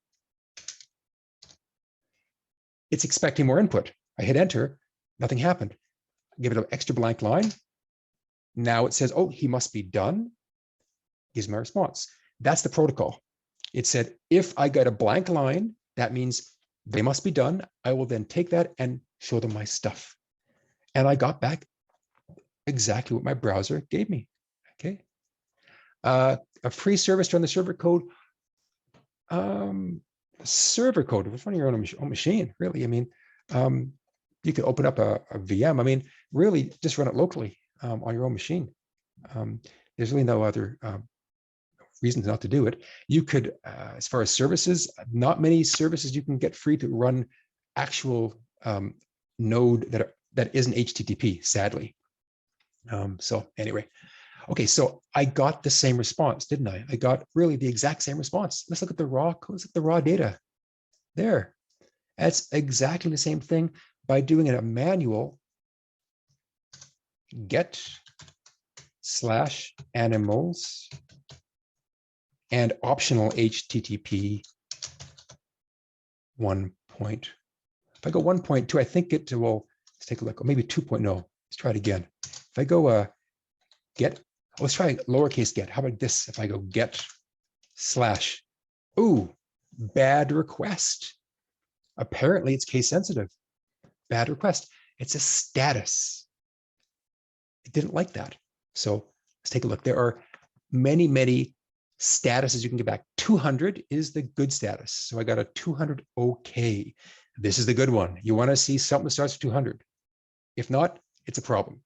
It's expecting more input. I hit enter, nothing happened. I give it an extra blank line. Now it says, oh, he must be done. Gives my response. That's the protocol. It said, if I get a blank line, that means they must be done. I will then take that and show them my stuff. And I got back exactly what my browser gave me. Okay. A free service to run the server code. Server code was running your own machine, really. I mean, you could open up a VM. I mean, really just run it locally on your own machine. There's really no other reasons not to do it. You could, as far as services, not many services you can get free to run actual node that isn't HTTP, sadly. So anyway, okay, so I got the same response, didn't I? I got really the exact same response. Let's look at the raw code, let's look at the raw data. There, that's exactly the same thing by doing it a manual get / animals and optional HTTP 1. If I go 1.2, I think it will, let's take a look, or maybe 2.0. Let's try it again. If I go get, let's try lowercase get. How about this? If I go get / ooh, bad request. Apparently it's case sensitive. Bad request. It's a status. It didn't like that. So let's take a look. There are many, many statuses you can get back. 200 is the good status. So I got a 200 okay. This is the good one. You want to see something that starts with 200. If not, it's a problem.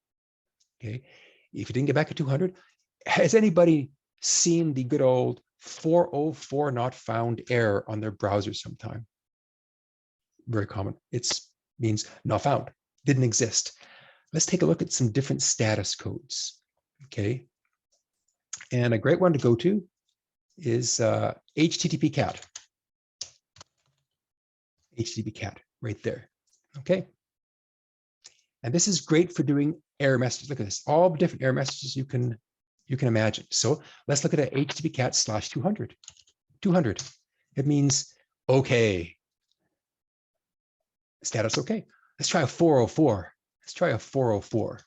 Okay. If you didn't get back at 200, has anybody seen the good old 404 not found error on their browser sometime? Very common. It means not found, didn't exist. Let's take a look at some different status codes. Okay. And a great one to go to is HTTP cat. HTTP cat right there. Okay. And this is great for doing error messages. Look at this, all the different error messages you can imagine. So let's look at a HTTP cat /200. 200. It means okay. Status okay. Let's try a 404. Let's try a 404.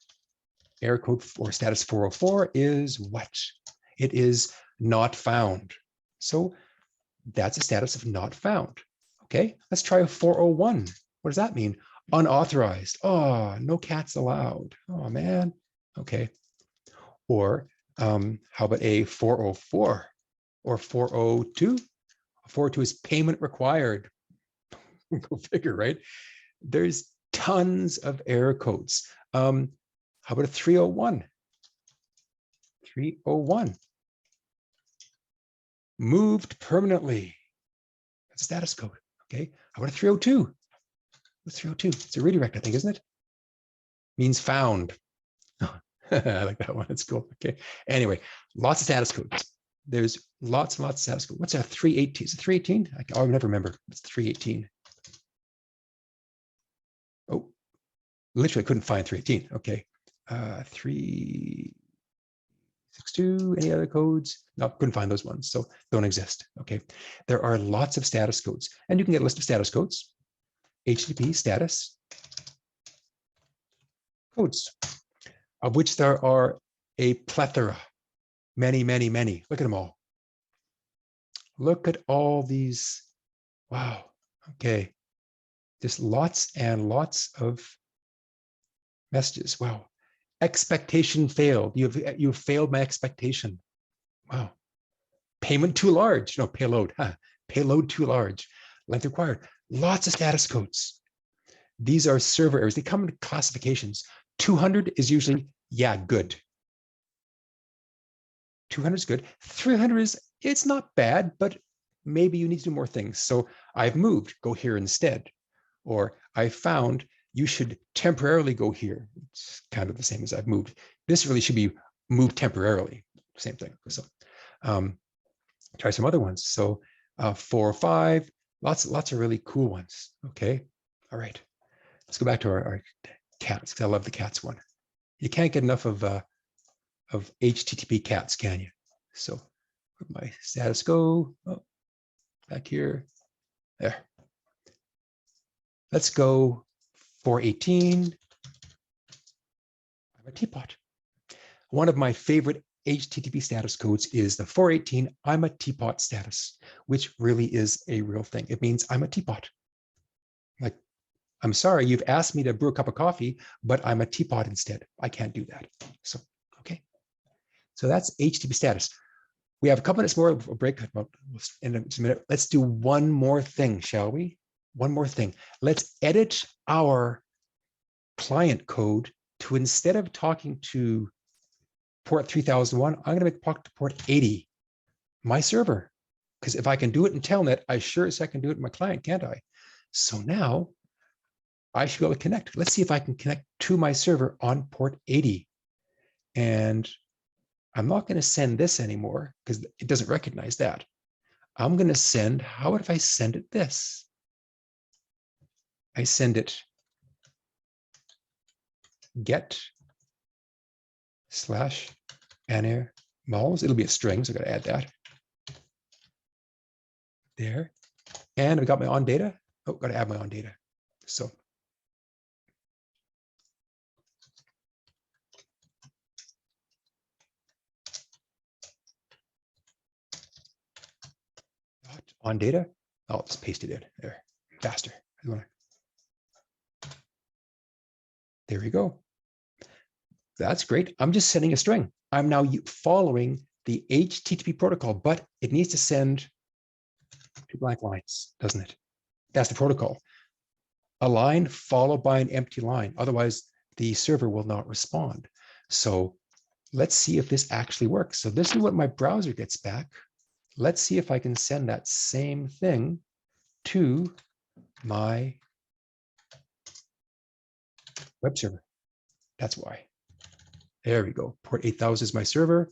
Error code for status 404 is what? It is not found. So that's a status of not found. Okay, let's try a 401. What does that mean? Unauthorized. Oh, no cats allowed. Oh man. Okay. Or how about a 404 or 402? 402 is payment required. Go figure, right? There's tons of error codes. How about a 301? 301. Moved permanently. That's a status code. Okay. How about a 302? What's 302? It's a redirect, I think, isn't it? Means found. Oh, I like that one. It's cool. Okay. Anyway, lots of status codes. There's lots and lots of status codes. What's a 318? Is it 318? I'll never remember. It's 318. Oh, literally couldn't find 318. Okay. 362, any other codes? No, couldn't find those ones. So don't exist. Okay. There are lots of status codes, and you can get a list of status codes. HTTP status codes, of which there are a plethora. Many, many, many. Look at them all. Look at all these. Wow. Okay. Just lots and lots of messages. Wow. Expectation failed. You've failed my expectation. Wow. Payment too large. No, payload. Huh? Payload too large. Length required. Lots of status codes. These are server errors. They come in classifications. 200 is usually Yeah, good. 200 is good. 300 is, it's not bad, but maybe you need to do more things. So I've moved, go here instead. Or I found you should temporarily go here. It's kind of the same as I've moved. This really should be moved temporarily. Same thing. So try some other ones. So 4 or 5, lots of really cool ones. Okay. All right. Let's go back to our cats, because I love the cats one. You can't get enough of HTTP cats, can you? So where'd my status go? Oh, back here. There. Let's go 418. I'm a teapot. One of my favorite HTTP status codes is the 418 I'm a teapot status, which really is a real thing. It means I'm a teapot. Like, I'm sorry, you've asked me to brew a cup of coffee, but I'm a teapot instead. I can't do that. So, okay. So that's HTTP status. We have a couple minutes more of a break. We'll end in a minute. Let's do one more thing, shall we? One more thing. Let's edit our client code to, instead of talking to port 3001, I'm going to make talk to port 80, my server. Because if I can do it in Telnet, I sure as heck can do it in my client, can't I? So now I should be able to connect. Let's see if I can connect to my server on port 80. And I'm not going to send this anymore because it doesn't recognize that. I'm going to send, how if I send it this? I send it get /animals. It'll be a string, so I got to add that. There. And I got my on data. Oh, got to add my on data. So on data. I'll just paste it in there faster. There we go. That's great. I'm just sending a string. I'm now following the HTTP protocol, but it needs to send 2 blank lines, doesn't it? That's the protocol. A line followed by an empty line. Otherwise, the server will not respond. So let's see if this actually works. So this is what my browser gets back. Let's see if I can send that same thing to my web server. That's why. There we go. Port 8000 is my server.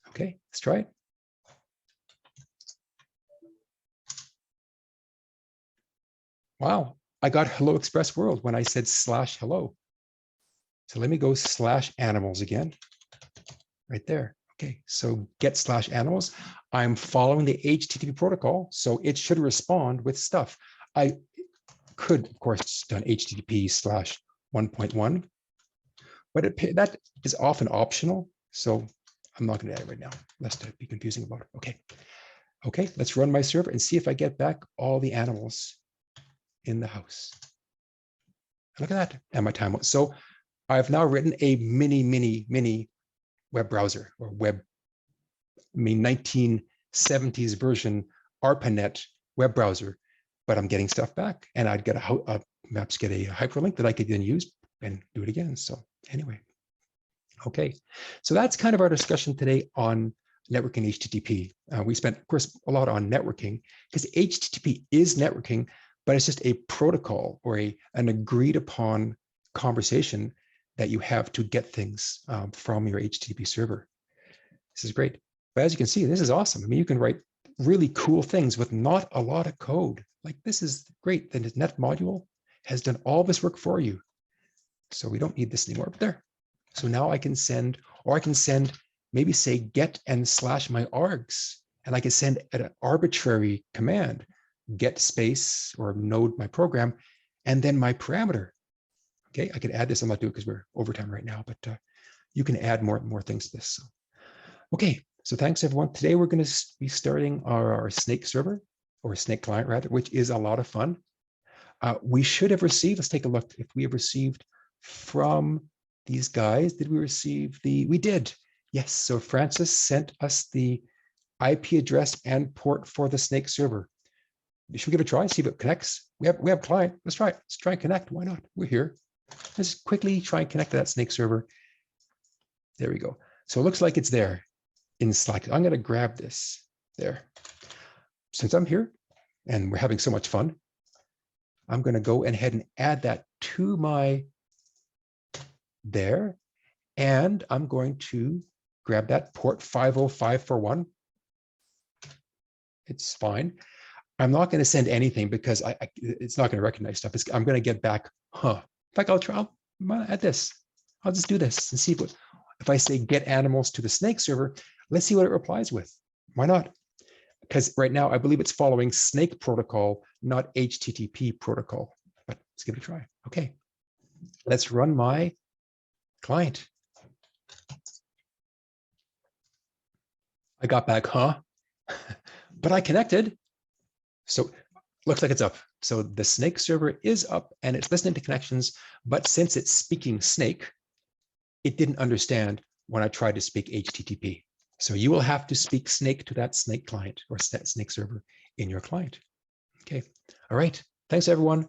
Okay, let's try it. Wow, I got Hello Express World when I said /hello. So let me go /animals again. Right there. Okay, so get /animals. I'm following the HTTP protocol, so it should respond with stuff. I could, of course, done HTTP /1.1, but that is often optional, so I'm not going to add it right now, lest it be confusing about it. Okay, okay, let's run my server and see if I get back all the animals in the house. Look at that, and my time. So I've now written a mini web browser, or 1970s version ARPANET web browser, but I'm getting stuff back, and I'd get perhaps get a hyperlink that I could then use and do it again. So anyway, okay, so that's kind of our discussion today on networking HTTP. We spent, of course, a lot on networking because HTTP is networking, but it's just a protocol or an agreed upon conversation that you have to get things from your HTTP server. This is great. But as you can see, this is awesome. I mean, you can write really cool things with not a lot of code. Like, this is great. The net module has done all this work for you. So we don't need this anymore, but there. So now I can send, or I can send, maybe say get and / my args, and I can send an arbitrary command, get space or node my program, and then my parameter. Okay, I could add this. I'm not doing it because we're overtime right now, but you can add more things to this. So, okay, so thanks everyone. Today we're going to be starting our Snake server, or Snake client rather, which is a lot of fun. We should have received, let's take a look if we have received from these guys. Did we receive we did. Yes, so Francis sent us the IP address and port for the Snake server. Should we give it a try, see if it connects? We have client. Let's try it. Let's try and connect. Why not? We're here. Let's quickly try and connect to that Snake server. There we go. So it looks like it's there in Slack. I'm going to grab this there. Since I'm here and we're having so much fun, I'm going to go ahead and add that to my there. And I'm going to grab that port 50541. It's fine. I'm not going to send anything because it's not going to recognize stuff. I'm going to get back, huh? In fact, I'll add this. I'll just do this and see if I say get animals to the snake server, let's see what it replies with. Why not? Because right now I believe it's following snake protocol, not HTTP protocol. But let's give it a try. Okay, let's run my client. I got back, huh? But I connected. So looks like it's up. So the snake server is up and it's listening to connections, but since it's speaking snake, it didn't understand when I tried to speak HTTP. So you will have to speak snake to that snake client or snake server in your client. Okay. All right. Thanks, everyone.